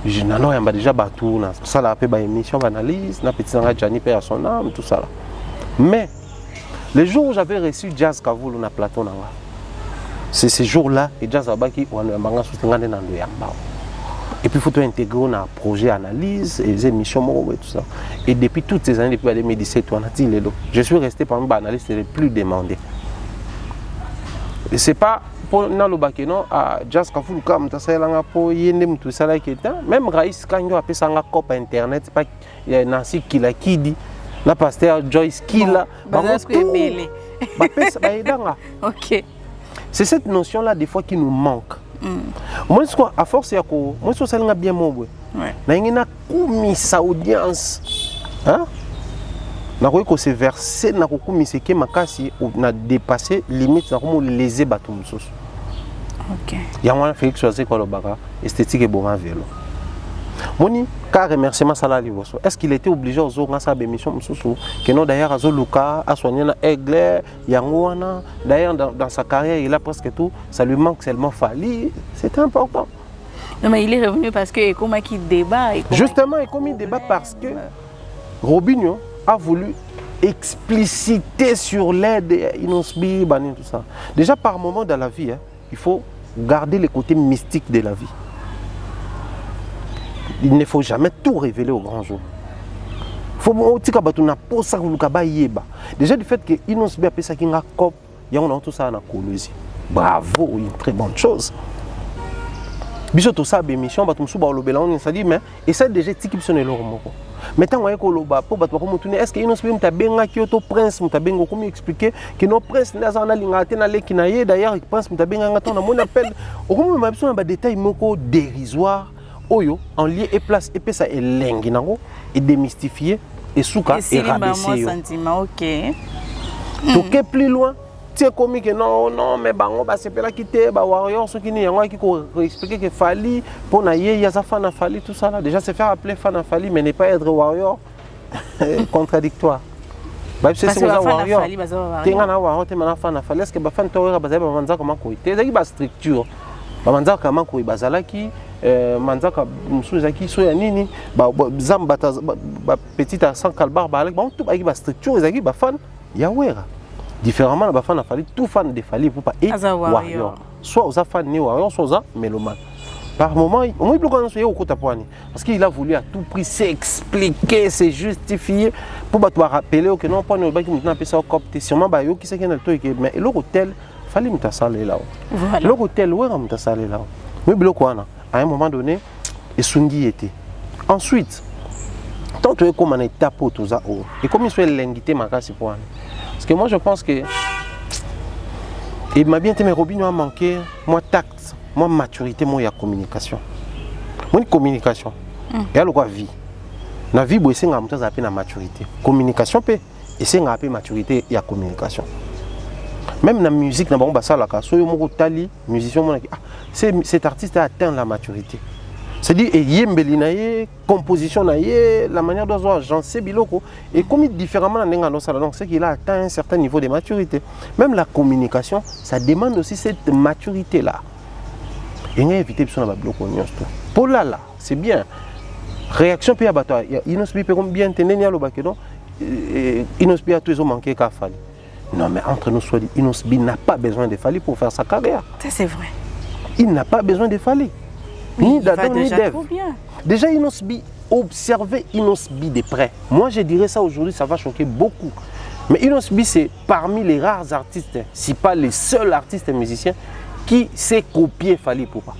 [SPEAKER 1] Je n'ai déjà battu, ça a fait une émission d'analyse, na petit Jani père à son âme, tout ça. Mais le jour où j'avais reçu Jazz Kavoul na plateau, c'est ce jour-là et Jazz Abaki on a manga soutenu dans le yamba. Et puis il faut intégrer un projet d'analyse, les émissions et tout ça. Et depuis toutes ces années, depuis 2017, je suis resté parmi les analystes les plus demandés. Ce n'est pas pour le Bakeno à Jazz Kavoul comme pour Yendem tout ça qui était. Même Raïs Kanyo a fait ça en cop internet, il y a Nancy Kila qui dit, la pasteur Joyce Kila.
[SPEAKER 2] Ok.
[SPEAKER 1] C'est cette notion-là des fois qui nous manque. Moi, à force, moi, je suis bien mobile. Je suis audience. Je suis ce verset, je suis dépassé limite, je suis lésé. Il y a un Félix choisi quoi le baga esthétique et bon vélo. Moni, car remerciement salarié. Est-ce qu'il était obligé aux autres sa émission que non d'ailleurs à Zoluka à soigner la aigle Yangoana d'ailleurs dans sa carrière il a presque tout ça lui manque seulement Fali c'est important.
[SPEAKER 2] Non mais il est revenu parce que comment qui débat
[SPEAKER 1] justement il comme il débat parce que Robinho a voulu expliciter sur l'aide Inosbi Bani tout ça. Déjà par moment dans la vie il faut garder le côté mystique de la vie. Il ne faut jamais tout révéler au grand jour. Il faut déjà du fait que Inosbi a fait ça qui a cop, il y a tout ça en Colombie. Bravo, une très bonne chose. biso to sa émission bato musu ba lobela on ça dit mais et ça déjà tiki biso ne lo moko mais tant que loba po bato ko mutune est-ce que Inos B mutabenga ki to prince mutabenga ko mi expliquer que no prince ndaza na linga te na leki na ye d'ailleurs prince mutabenga ngata na mon appel o ko ma biso na ba détail moko dérisoire oyo en lieu et place et ça elengi nango et démystifier et souka et rabaisser
[SPEAKER 2] sentiment OK
[SPEAKER 1] to ke plus loin c'est comme que non mais bango ba sepela kité ba warrior ce qui ni yango qui ko expliquer que Fally pour na ye ya za fana Fally tout ça là déjà se faire appeler fana Fally mais ne pas être warrior contradictoire ba c'est ça warrior tenga na warrior te mana fana Fally est-ce que ba fan to ba za ba manza comment ko te zaki ba structure ba manza comment ko bazalaki manza ka musuzaki so ya nini ba zamba ba petite à 100 kalbar ba ba tout ba structure zaki ba fan ya wera. Différemment, les fans Fally, tout fan de Fally pour pas être warrior. Soit aux fans de warrior, soit aux mélomane. Par moment, au moins, il au côté parce qu'il a voulu à tout prix s'expliquer, se justifier pour te rappeler que non, pas nous qui maintenant appelle ça copte. Sûrement, qui c'est qui est le truc, mais l'hôtel, Fally me salé là. L'hôtel, ouais, me salé là. Mais à un moment donné, et Sungi était. Ensuite, tant que comme on est tapé tout ça, et comme il soit l'ingité, ma casse pour parce que moi je pense que il m'a bien été mes Robin a manqué moi tact, moi maturité, moi il y a communication. Moi une communication. Et alors quoi vie. Na vie bo c'est ngam ça appelle la maturité. Communication peut et c'est ngapé maturité il y a communication. Même la musique na ba ça là ka so yo moko tali musicien mon cet artiste a atteint la maturité. C'est-à-dire, il composition, la manière dont j'en sais biloko et comme différemment dans ça, donc c'est qu'il a atteint un certain niveau de maturité. Même la communication, ça demande aussi cette maturité-là. Et on a évité de bloquer pour là, c'est bien. Réaction puis à bataille. Inos B peut bien tenir le bac non. Inos B a toujours manqué qu'à Fally. Non mais entre nous soit dit, Inos B n'a pas besoin de Fally pour faire sa carrière.
[SPEAKER 2] Ça c'est vrai.
[SPEAKER 1] Il n'a pas besoin de Fally. Ni d'Adam ni d'Ève. Déjà, Inos B, observez Inos B de près. Moi, je dirais ça aujourd'hui, ça va choquer beaucoup. Mais Inos B, c'est parmi les rares artistes, si pas les seuls artistes et musiciens, qui sait copier Fally Poupa.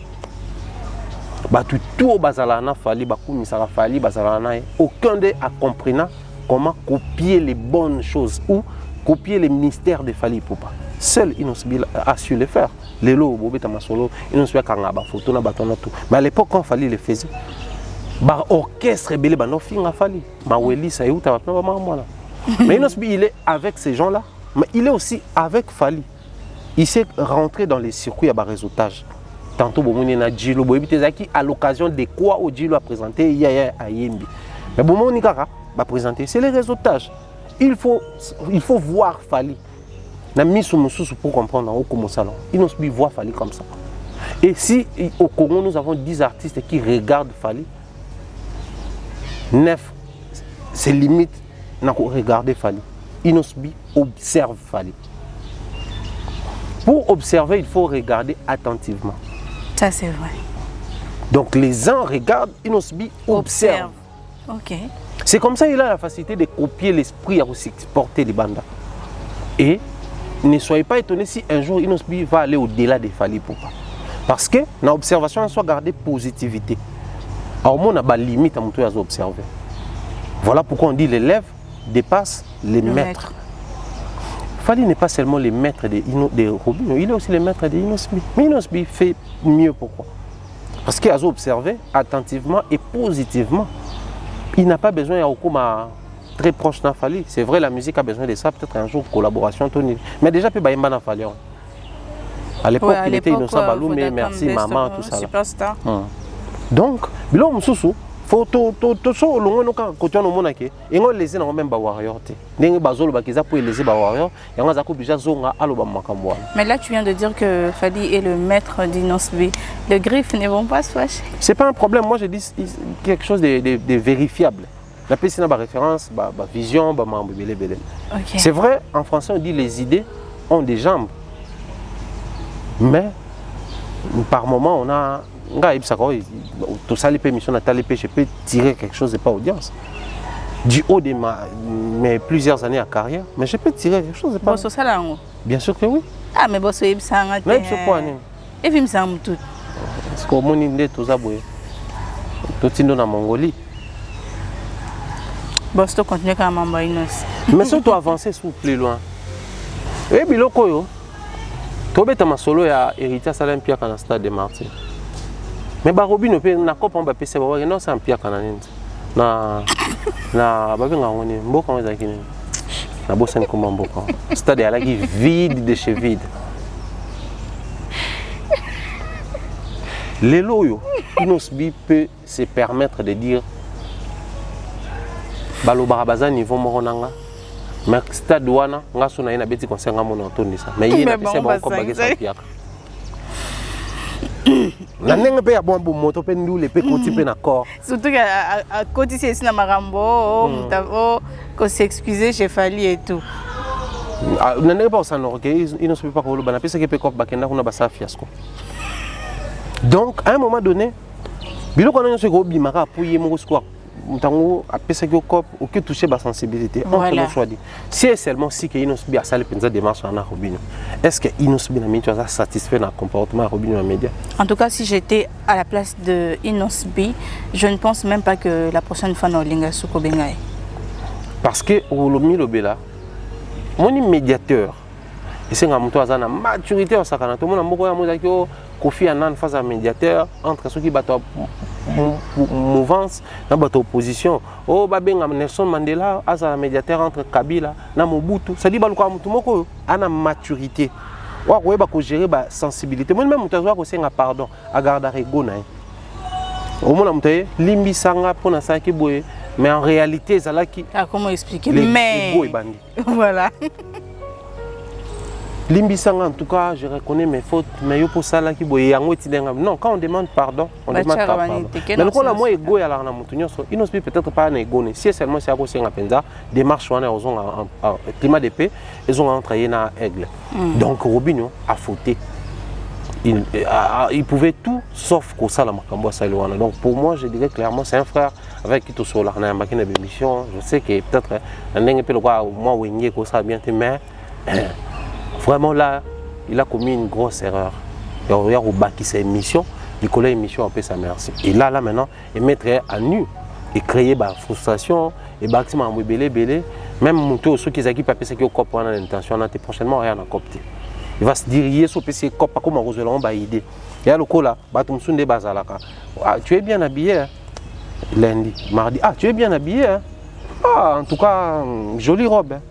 [SPEAKER 1] Tout au Bazalana Fally, Fally, Bazalana, aucun d'eux a compris comment copier les bonnes choses ou copier les mystères de Fally Poupa. Seul Inos B a su le faire. Les lots, Bobeta Masolo, Inos B a photo na batona tout. Mais à l'époque quand Fally le faisait, orchestre belé ba no finga Fally. Maweli ça yuta ba na mwana. Mais Inos B il est avec ces gens-là, mais il est aussi avec Fally. Il s'est rentré dans les circuits à réseautage. Tantôt bomoni na Djilo Boyebite Zaki à l'occasion de quoi au Djilo a présenté Yaya Ayembi. Mais bomoni kaka ba présenter, c'est les réseautages. Il faut voir Fally. Pour comprendre comment ça. Inos B voit Fally comme ça. Et si au Congo nous avons 10 artistes qui regardent Fally, 9 c'est limite à regarder Fally. Inos B observe Fally. Pour observer, il faut regarder attentivement.
[SPEAKER 2] Ça c'est vrai.
[SPEAKER 1] Donc les uns regardent, Inos B observe.
[SPEAKER 2] Ok.
[SPEAKER 1] C'est comme ça qu'il a la facilité de copier l'esprit à aussi exporter les bandes. Et ne soyez pas étonnés si un jour Inos B va aller au-delà de Fally Poupa. Parce que dans l'observation, on soit gardé positivité. Alors, on a des limites à observer. Voilà pourquoi on dit l'élève dépasse les maîtres. Fally n'est pas seulement le maître de Robin, il est aussi le maître de Inos B. Mais Inos B fait mieux pourquoi? Parce qu'il a observé attentivement et positivement. Il n'a pas besoin de très proche de Fally. C'est vrai, la musique a besoin de ça, peut-être un jour, collaboration, Tony. Mais déjà, il y a Fally. À l'époque, il était Innocent Balou, mais merci, maman, tout ça.
[SPEAKER 2] Superstar.
[SPEAKER 1] Donc, il faut tout ça, côté on a et on les a même warrior.
[SPEAKER 2] Mais là, tu viens de dire que Fally est le maître d'Inos B. Les griffes ne vont pas se fâcher.
[SPEAKER 1] C'est pas un problème. Moi, je dis quelque chose de vérifiable. La PC n'a pas référence, vision, C'est vrai, en français, on dit les idées ont des jambes. Mais par moment, on a tout ça, les permissions, je peux tirer quelque chose de pas audience. Du haut de mes plusieurs années à carrière, mais je peux tirer quelque chose de pas audience. Bien sûr que oui.
[SPEAKER 2] Ah, mais boss, il me semble.
[SPEAKER 1] Mais je sais pas.
[SPEAKER 2] Et il me semble tout.
[SPEAKER 1] parce que moni nde toza boye totindo na Mongolie.
[SPEAKER 2] Bon, si tu continues quand même à Inos.
[SPEAKER 1] Mais si tu avances plus loin, et biloko yo, tu as ma solo ya héritier Salam Pierre dans le stade de Martyrs. Mais barobi no pe na kopa mba pese ba non c'est un Pierre kananene. Na babe ngoni mboka ngeza kini. Na bossen comme mboka. Stade ya laki vide de chez vide. Les loyo, Inosbi peut se permettre de dire Balo Barabaza niveau moronanga. Mais stade wana nga sona ina beti concert nga mona tourner ça. Mais il na pese ba ko bagé ça Pierre. Na ndenge pe ya bon moto pe ndule pe koti pe na corps.
[SPEAKER 2] Surtout à côté c'est na marambo, ko s'excuser chez Fali et tout.
[SPEAKER 1] Na ndenge pa ça non que Inosbi pas ko lo bana pese ke pe ko bakenda kuna basa fiasco. Donc à un moment donné, biloko na nyonso ko bimaka apuye moko squat. Mutango a pesa que cop ou que toucher ba sensibilité entre nos choix dit. Si seulement si que Inosbi a sali penza démarche na Robinho. Est-ce que Inosbi na minute ça satisfait na comportement Robinho dans média?
[SPEAKER 2] En tout cas, si j'étais à la place de Inosbi, je ne pense même pas que la prochaine fois na Olinga Suko Bengai.
[SPEAKER 1] Parce que Olomi Lobela mon médiateur et c'est un moto à maturité au sakana tout le monde moko ya mozaki Kofi Annan face à médiateur entre ceux qui battent mouvance na bato opposition oh babenga Nelson Mandela asa médiateur entre Kabila na Mobutu ça dit baluka mutu moko ana maturité wa ko ba ko gérer ba sensibilité moi même mutu ko senga pardon a garder ego na au mona mutu limbi sanga pona ça ki boye mais en réalité ça là qui
[SPEAKER 2] comment expliquer mais voilà.
[SPEAKER 1] Limbisanga en tout cas, je reconnais mes fautes, mais yo pour ça là qui boye yango tidenga. Non, quand on demande pardon, on demande pas pardon. Mais le la moi ego ya la na mutu nyonso, Inosbi peut-être pas na ego ne. Si seulement c'est à cause senga penza, démarche wana ozonga climat de paix, ils ont entré na aigle. Donc Robinho a fauté. Il pouvait tout sauf que ça la makambo salwana. Donc pour moi, je dirais clairement c'est un frère avec qui tout sur la na mbaki na émission. Je sais que peut-être ndenge pe le quoi moi wenye ko ça bien mais vraiment là, il a commis une grosse erreur. Il a rebâti sa émission, il collait l'émission après sa merci. Et là maintenant, il mettrait à nu et créer la frustration et bâtiment belé. Même monter ceux qui s'occupent pas penser que cop on a l'intention, on a prochainement rien à copter. Il va se diriger sur PC cop pas comme Roselon ba idée. Il y a le coup là, batum sunde bazalaka. Ah, tu es bien habillé hein? Lundi, mardi. Ah, tu es bien habillé hein? Ah, en tout cas, jolie robe. Hein?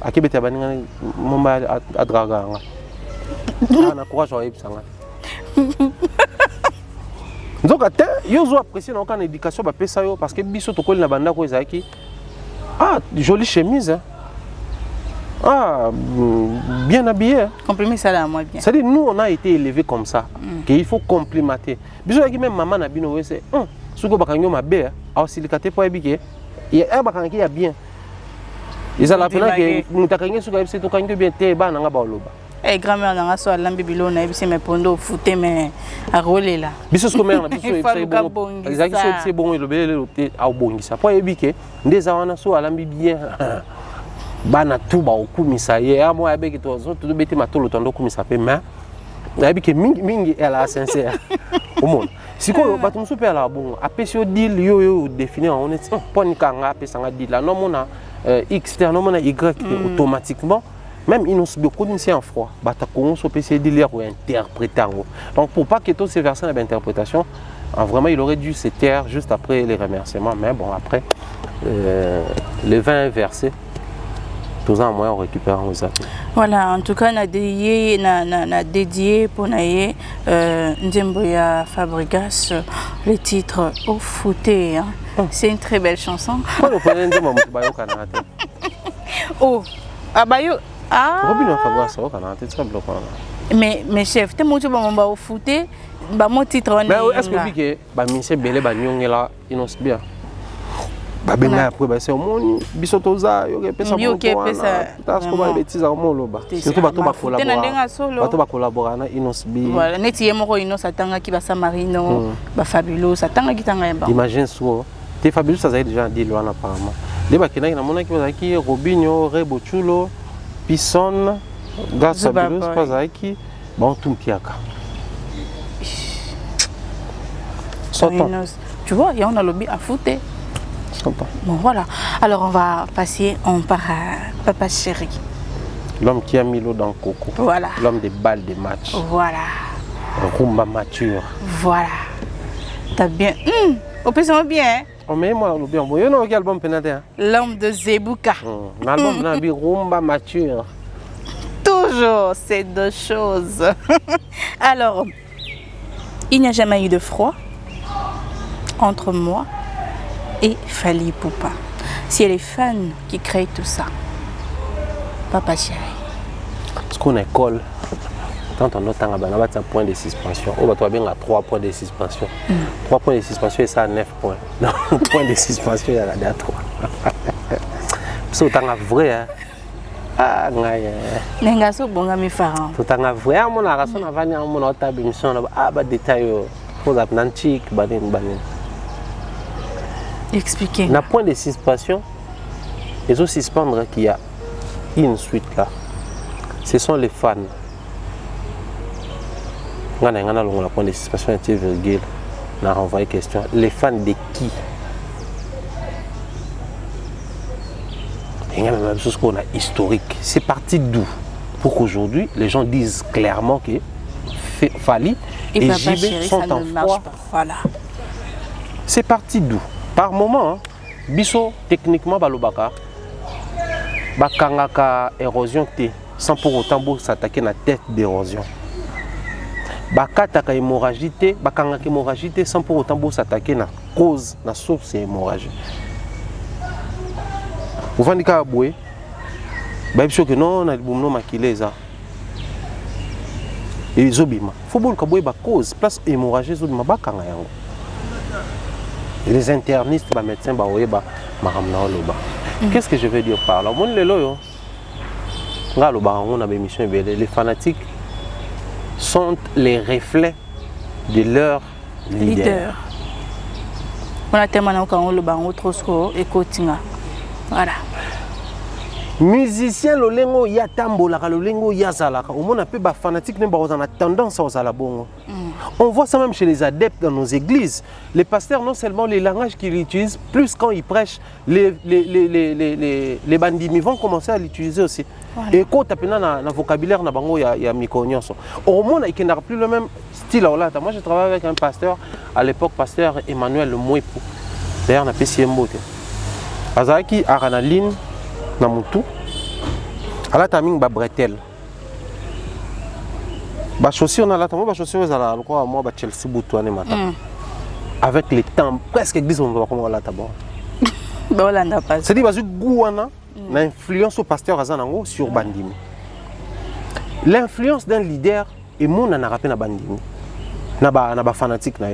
[SPEAKER 1] A Kibete baninga momba a draga nga na courage wa ibsanga nzoka te yo zo apprécier na kana éducation ba pesa yo parce que biso to koli na banda ko ezaki ah jolie chemise ah bien habillé
[SPEAKER 2] comprimer ça là moi bien
[SPEAKER 1] c'est à dire nous on a été élevés comme ça qu'il faut complimenter biso yaki même maman na bino we c'est suko bakanyo mabe a silikate po ebike ya bakanki ya bien. Ils ont la peine que nous t'accueillons sur le quand tu bien t'es bas dans la baoloba.
[SPEAKER 2] Eh grand-mère dans la soirée l'ambibilo na ebisi me pondo fouté mais à rouler là.
[SPEAKER 1] Biso ce commerce biso c'est bon. Exact c'est bon le bel a bongisa. Po ebike ndeza wana so alambi bien. Bana tout ba okumisa ye a moi avec toi zo tout beti matolo tondo kumisa pe mais ebike mingi elle a sincère. Au monde. Si quoi batum super la bon apesio deal yo définir on est pas ni kanga apesanga deal là non mona X, non, Y automatiquement, même Inosbi connaissait en froid, on peut se dire ou interpréter. Donc pour pas que toutes ces versions aient interprétation, vraiment il aurait dû se taire juste après les remerciements. Mais bon après les 20 versets, tous en moyen on récupère aux appels. Voilà,
[SPEAKER 2] en tout cas on a dédié pour naïe Nzemboya Fabregas le titre Au Fouté. Hein. C'est une très belle chanson. Oh, Abayo. Ah. Mais chef, tu m'as au fouté, mon titre.
[SPEAKER 1] Mais est-ce que vous avez dit Babenga après c'est au monde bisotoza yo pesa mo parce que ba bêtise au moloba surtout bato ba collaborer na Inosbi
[SPEAKER 2] voilà neti yemoko Inos atanga ki ba Samarino ba Fabulous atanga ki tanga ba
[SPEAKER 1] imagine so te Fabulous ça a déjà dit loin apparemment les bakina na mona ki bazaki Robinho Rebochulo Pisson Gas Fabulous bazaki bon tumpiaka
[SPEAKER 2] Tu vois, il y a un lobby à foutre. Bon, voilà. Alors, on va passer, on part à Papa Chéri.
[SPEAKER 1] L'homme qui a mis l'eau dans le coco.
[SPEAKER 2] Voilà.
[SPEAKER 1] L'homme des balles des matchs.
[SPEAKER 2] Voilà.
[SPEAKER 1] Rumba mature.
[SPEAKER 2] Voilà. T'as bien. Au plus, ça bien. Hein?
[SPEAKER 1] Oh, mais moi, le bien. Vous avez album pénaté.
[SPEAKER 2] L'homme de Zebouka.
[SPEAKER 1] L'album n'a pas rumba mature.
[SPEAKER 2] Toujours ces deux choses. Alors, il n'y a jamais eu de froid entre moi et Fally Ipupa. C'est les fans qui créent tout ça. Papa Chéri.
[SPEAKER 1] Parce qu'on école, quand on a un point de suspension, on va bien à 3 points de suspension. 3 points de suspension et ça à 9 points. Non, point de suspension, il y a à 3. C'est autant vrai. Hein? Ah,
[SPEAKER 2] nenga so bonga mi faran
[SPEAKER 1] tout en vrai mon araso na vani mon autre émission ba détail pour la nantique banin
[SPEAKER 2] expliquer
[SPEAKER 1] na point de suspension et aussi suspendre qu'il y a une suite là ce sont les fans ngana longa point de suspension et virgule na renvoyer question les fans de qui. Il y a même chose qu'on a historique. C'est parti d'où? Pour qu'aujourd'hui, les gens disent clairement que Fally et JB sont en froid.
[SPEAKER 2] Voilà.
[SPEAKER 1] C'est parti d'où? Par moment, Bisso, techniquement, Balobaka, Bakangaka érosion T, sans pour autant s'attaquer à la tête d'érosion. Bakataka hémorragie T, Bakangaka hémorragie T, sans pour autant s'attaquer à la cause, la source hémorragie. Vous vendez qu'à bouer, bah il faut que non, on a le bon nom maquillé ça. Et les obima. Faut bon que bouer bah cause, place hémorragie sur ma bakanga yango. Et les internistes, bah médecins bah oué bah maramna loba. Qu'est-ce que je veux dire par là? Mon le loyo. Là loba on a émission les fanatiques sont les reflets de leur leader.
[SPEAKER 2] On a tellement quand on le ba on trop score et cotinga. Voilà.
[SPEAKER 1] Musicien lolengo ya tambola lolengo ya zalaka. On a peu ba fanatique ne ba on a tendance à zala bongo. On voit ça même chez les adeptes dans nos églises. Les pasteurs non seulement les langages qu'ils utilisent plus quand ils prêchent, les bandits vont commencer à l'utiliser aussi. Voilà. Et quand tu as un vocabulaire na bango ya mikonyoso. Au moins il n'y a plus le même style là. Moi je travaille avec un pasteur à l'époque pasteur Emmanuel Mouepou. D'ailleurs on a payé mbote. Azaki aranaline na mutu ala taming ba bretel ba chaussures na la tamo ba chaussures ala quoi moi ba Chelsea boutouane matin avec le temps presque église on va comment la tabo
[SPEAKER 2] ba olanda pas
[SPEAKER 1] c'est dit bazu gouana na influence au pasteur azanango sur bandimi l'influence d'un leader et mon na rappel na bandimi na ba fanatique na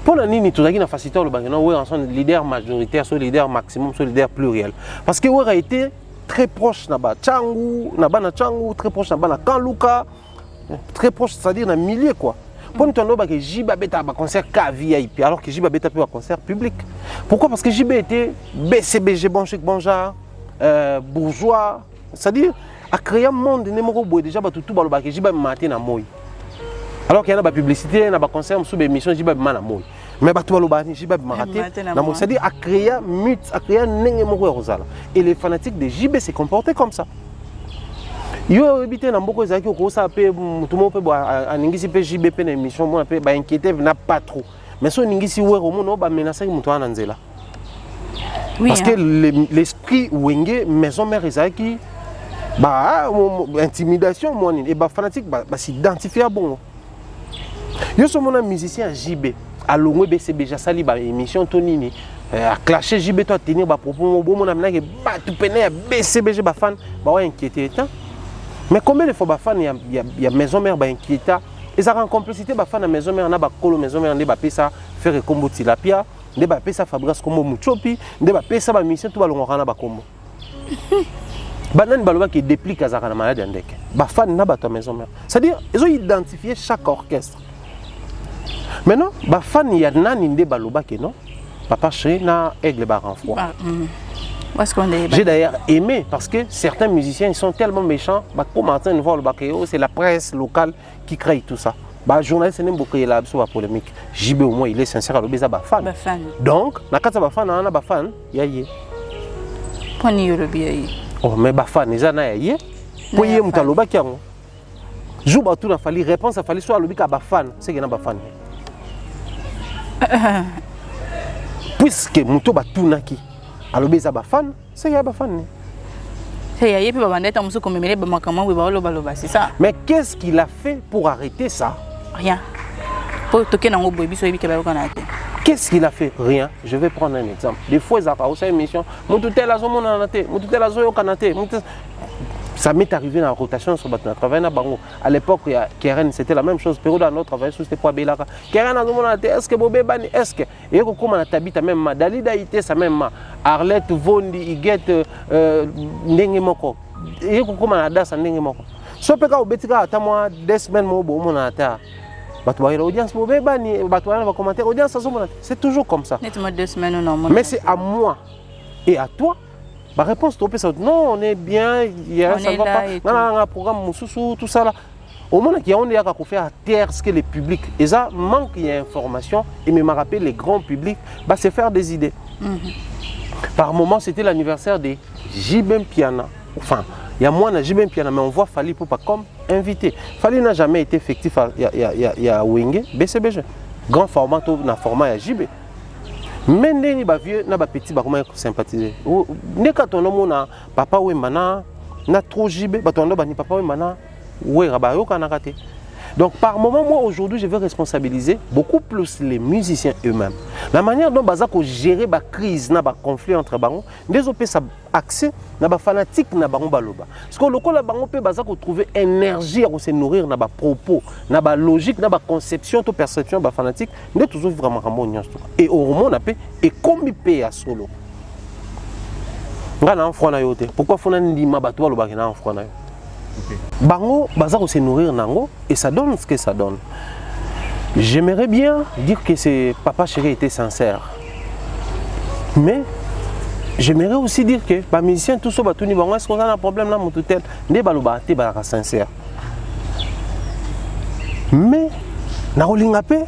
[SPEAKER 1] pour la nini tout ça qui n'a facilité le bagage ouais ensemble leader majoritaire soit leader maximum soit leader pluriel parce que ouais a été très proche na ba Tchangu na ba na Tchangu très proche na ba na Kanluka très proche c'est-à-dire na milieu quoi pour nous on que Jiba beta ba concert VIP alors que Jiba beta peut un concert public pourquoi parce que Jiba était BCBG bon chic bon genre bourgeois c'est-à-dire a créé un monde némoko boy déjà ba tout ba le bagage Jiba matin na moi alors qu'il y a une publicité, il y a un concert, il y a une émission, il y a un monde. Mais il y a une c'est-à-dire à créer un mythe, à créer un nengé. Et les fanatiques de JB se comportaient comme ça. Il y a évité beaucoup de choses qui tout le monde peut boire. JB peut une émission, on peut inquiéter, pas trop. Mais si on a au monde, on va menacer les gens. Parce que l'esprit Wenge, maison mère Isaki, intimidation, et les fanatiques s'identifient à bon. Je suis un musicien JB. À l'ongwe BCB, j'ai sali ba émission Tonini. À clasher JB, toi tenir ba propos, mon ami qui bat tout peine à BCB, j'ai ba fan, ba ouais inquiété. Mais combien de fois ba fan il y a maison mère ba inquiété. Et ça rend complicité ba fan à maison mère na ba colo maison mère ne ba pesa faire combo tilapia, ne ba pesa Fabrice combo muchopi, ne ba pesa ba mission tout ba longa na ba combo. Banan baloba qui déplique à Zara na maladie andek. Ba fan na ba ta maison mère. C'est-à-dire ils ont identifié chaque orchestre. Maintenant, les fans, il y a des baloba qui non. Papa Chéri na aigle bar en froid. J'ai d'ailleurs aimé parce que certains musiciens ils sont tellement méchants. Commencer à voir le bakéo, c'est la presse locale qui crée tout ça. Bah journaliste n'est beaucoup là sur la polémique. JB au moins il est sincère à l'obéza ba fan. Donc na kata ba fan na ba fan yaye.
[SPEAKER 2] Poni yolobi yaye.
[SPEAKER 1] Oh mais ba fan eza na yaye. Po yé mutaloba kiango. Jou ba tout na fali réponse a fali soit lobi ka ba fan, c'est que na ba fan. Puisque muto ba tout na ki. A l'obéza ba fan, c'est ya ba fan.
[SPEAKER 2] C'est ça.
[SPEAKER 1] Mais qu'est-ce qu'il a fait pour arrêter ça?
[SPEAKER 2] Rien.
[SPEAKER 1] Qu'est-ce qu'il a fait? Rien. Je vais prendre un exemple. Des fois, ils ont une émission. Ça m'est arrivé dans la rotation sur le travail. À l'époque, Keren, c'était la même chose. Période à notre travail, c'était pour Belaka. Keren, est-ce que Bobé Bani, est-ce que. Et comme on a habité même, Dalida Ité, ça même, Arlette, Vondi, Iguet, Nengemoko. Et comme on a das, Nengemoko. So, Peka, Betika, à moi, 2 semaines, mon ata. L'audience, Bobé Bani, va commenter, audience, c'est toujours comme ça. Mais c'est à moi et à toi. Ma réponse, non, on est bien, ça ne va pas. On a un programme, tout ça là. Au moment où on est à faire à terre ce que le public. Et ça manque d'informations. Et me rappelle les grands publics, bah, c'est faire des idées. Par moment, c'était l'anniversaire de Jibem Piana. Enfin, il y a moins de Jibem Piana, mais on voit Fali Poupa comme invité. Fali n'a jamais été effectif à Wenge, BCBG. Grand format, dans format à Jibé. Mais les vieux na petit ba comment sympathiser ne ka ton na papa Wembana na trop jibé ba ton ba ni papa Wembana ouais rabayo kana kate. Donc par moment moi aujourd'hui je veux responsabiliser beaucoup plus les musiciens eux-mêmes. La manière dont bazako gérer ba crise na ba conflit entre bango des opé ça accès na ba fanatique na bango baloba. Parce que le ko la bango pe bazako trouver énergie à se nourrir na ba propos, na ba logique, na ba conception to perception ba fanatique, n'est toujours vraiment harmonieux. Et au moment on et comme il paye à solo. Ngana en froid na yote. Pourquoi faut na ndima ba to loba na en froid na yo? Bango, bazako se nourrir nango et ça donne ce que ça donne. J'aimerais bien dire que c'est papa chéri était sincère. Mais j'aimerais aussi dire que les musiciens tout ça batuni bango est-ce qu'on a un problème là mon tutel ne baloba te balaka sincère. Mais na rolingapé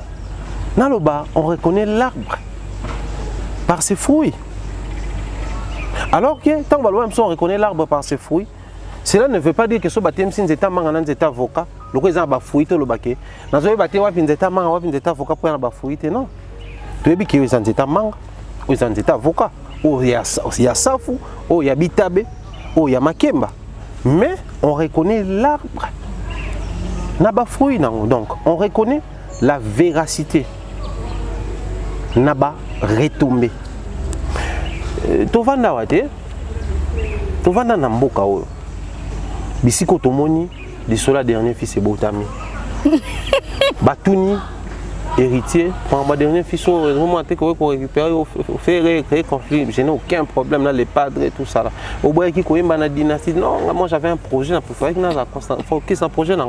[SPEAKER 1] na loba on reconnaît l'arbre par ses fruits. Alors que tant que on reconnaît l'arbre par ses fruits. Cela ne veut pas dire que ce baptême si nous étions avocat, le président a fouillé le baquet. Nous avons battu avocat pour un fouillé, non. Tu as dit que vous êtes manga, vous êtes avocat. Il y a Safou, il y a Bitabe, il y a Makemba. Mais on reconnaît l'arbre. Naba fruit, donc on reconnaît la véracité. Naba retombé. Tovanda wate, Tovanda namboka o. Bisiko tomoni de cela dernier fils est Botami. Batouni héritier pour ma dernier fils vraiment pour récupérer faire créer conflit, je n'ai aucun problème là les padres et tout ça là. Au bout qui connaît ma dynastie non moi j'avais un projet là pour faire que focus un projet là.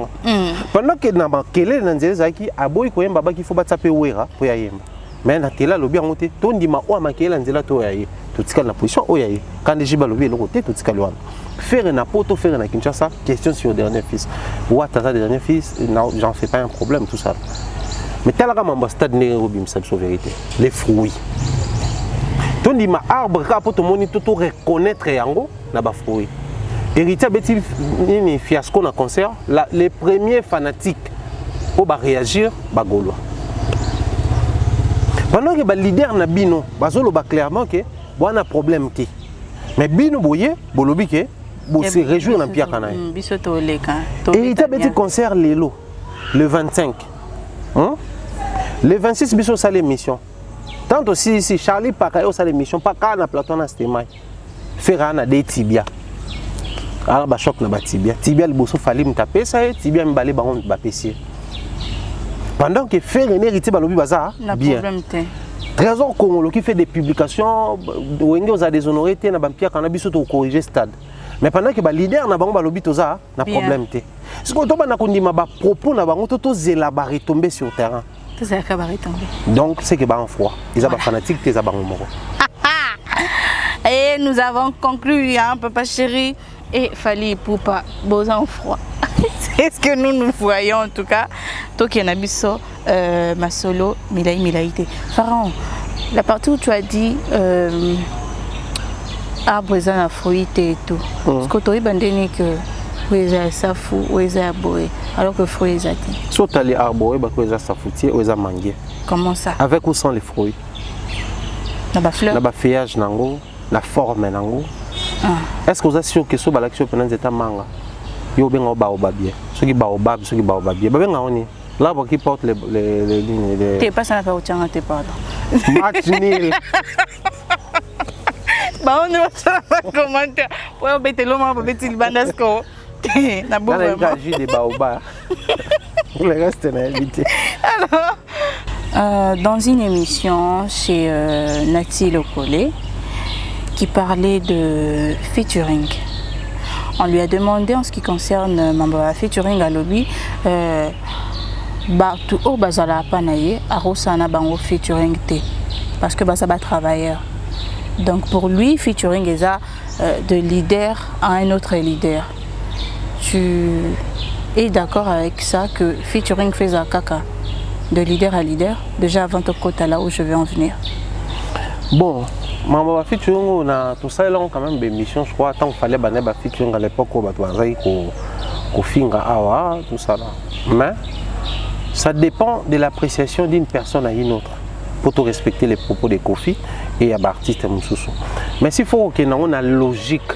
[SPEAKER 1] Pendant que na ba kele na nzela qui aboyi ko yemba ba ki faut ba taper wera pour ya yemba. Mais na tela lobi en côté to ndima o ma kele nzela to ya ye. Tout ce la position o ya ye. Quand les jiba lobi le côté tout ce qu'il wana. Faire un apôtre, faire un Kinshasa, question sur le dernier fils. Ou tata dernier fils, j'en fais pas un problème, tout ça. Mais tel que stade Nairobi, c'est la vérité. Les fruits. Tu dis ma arbre, pour tout le monde, tout reconnaître yango, na ba fruits. Héritier Betty, ni fiasco na concert, les premiers fanatiques pour réagir, ba gaulois. Pendant que le leader na bino, bazolo ba clairement que bon un problème qui. Mais bino boye, bolobi que bon, se réjouir dans Pierre Canaille. Et il y a un petit concert Lélo, le 25. Le 26, il y a l'émission. Tant aussi, si Charlie Pakayo a l'émission, pas qu'à la plateau dans cette maille. Faire des tibias. Alors, il choc dans tibia. Tibia, le bosso fallait me taper ça, tibia me balai baron de PC. Pendant que faire un héritier balobi bazar, bien. Trésor Congo qui fait des publications, Wenge a déshonoré, na Pierre Canaille au corriger stade. Mais pendant que le leader n'a pas lobby toza, n'a problème té. Ce qu'on tombe na kondima ba propos na bango toto zélabaré tomber sur le terrain. Donc c'est que ba en froid. Ils ont ba fanatique tes ba moro.
[SPEAKER 2] Et nous avons conclu hein papa chéri et Fali Poupa beaux en froid. est-ce que nous voyons en tout cas toi qui en as biso masolo milaïté Pharaon, la partie où tu as dit arbre et un fruit et tout, ce que tu as dit que oui ça fou oui ça boé alors que fruit est athée
[SPEAKER 1] soit tu as les arbres bah ça safoutier ou ça manguier.
[SPEAKER 2] Comment ça?
[SPEAKER 1] Avec ou sans les fruits?
[SPEAKER 2] La fleur,
[SPEAKER 1] la feuillage nango, la forme nango. Est-ce que vous êtes sûr que ce balak pendant cet manga yo benga baobab bien ceux qui baobab bien benga oni l'arbre qui porte les lignes de
[SPEAKER 2] t'es pas ça n'a pas autant te pardon
[SPEAKER 1] match nul.
[SPEAKER 2] Bah on ne va pas commenter pour embêter l'homme pour embêter le bandasco na beau vraiment
[SPEAKER 1] des baobab le reste n'est invité.
[SPEAKER 2] Alors dans une émission chez Nati Lokole qui parlait de featuring. On lui a demandé en ce qui concerne Mamba featuring à lobby tout au bazala panaye à Rosana bango featuring té parce que bazaba travailleur. Donc pour lui featuring est de leader à un autre leader. Tu es d'accord avec ça que featuring fait à caca de leader à leader déjà avant ton quota là où je vais en venir?
[SPEAKER 1] Bon, Mamba featuring on a tout ça là quand même des missions je crois tant qu'il fallait baner ba featuring à l'époque où batouazai ko finga awa tout ça là. Mais ça dépend de l'appréciation d'une personne à une autre pour tout respecter les propos de Kofi et à l'artiste Moussoussou. Mais s'il faut que nous a logique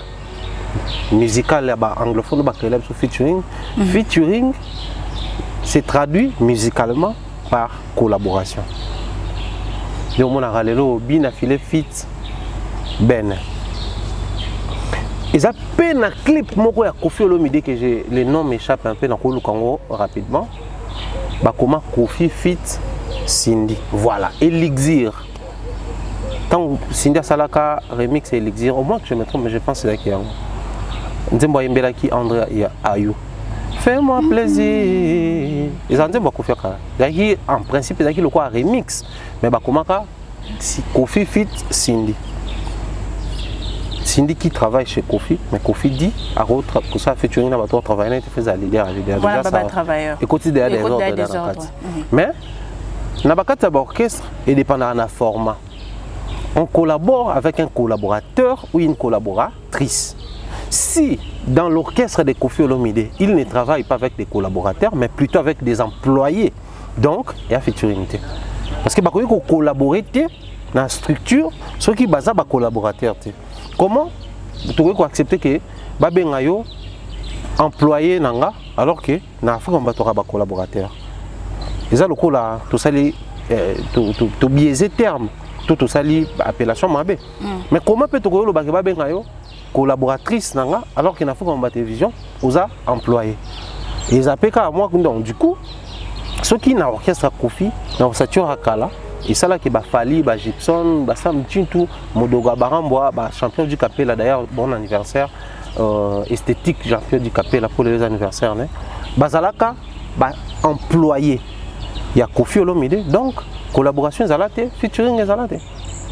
[SPEAKER 1] musicale là-bas anglophone ba créer sur featuring, featuring c'est traduit musicalement par collaboration. Donc on a ralelo bien affilé fit ben. Et ça peine un clip moko ya Kofi Olomide que le nom m'échappe un peu dans le Congo rapidement. Bah comment Kofi fit Cindy. Voilà, Elixir. Tant Cindy Salaka remix Elixir, au moins que je me trompe mais je pense que c'est là qui est. Nzembo Yembela qui André Ayou. Fais-moi plaisir. Ils ont dit que Kofi en principe c'est le quoi remix mais bah comment si Kofi fit Cindy. Cindy qui travaille chez Kofi, mais Kofi dit à l'autre que ça fait tuer un travail, il fait un leader.
[SPEAKER 2] Voilà, déjà, travailleur.
[SPEAKER 1] Et côté des ordres. Mais, dans le orchestre, il dépend de la format. On collabore avec un collaborateur ou une collaboratrice. Si dans l'orchestre de Kofi Olomide, il ne travaille pas avec des collaborateurs, mais plutôt avec des employés, donc il y a futurité. Parce que bah, quand on collabore dans la structure, ceux qui basent sur collaborateurs. Comment vous pouvez accepter que Babengayo employé nanga alors que na Afrique on va avoir collaborateur. Et ça le coup là tout ça tout biaisé terme tout ça appellation mabé. Mais comment peut on le Babengayo collaboratrice nanga alors que na Afrique on va télévision aux employés. Et ça peut qu'à moi donc du coup ceux qui na orchestre Kofi na Sature Akala et ça là qui va Fali, ba Gibson, ba Sam Tintou, Modoga Baramboa, ba champion du Capella d'ailleurs bon anniversaire esthétique champion du Capella pour les anniversaires né. Bazalaka ba employé. Il y a Kofi Olomide donc collaboration zalate, featuring zalate.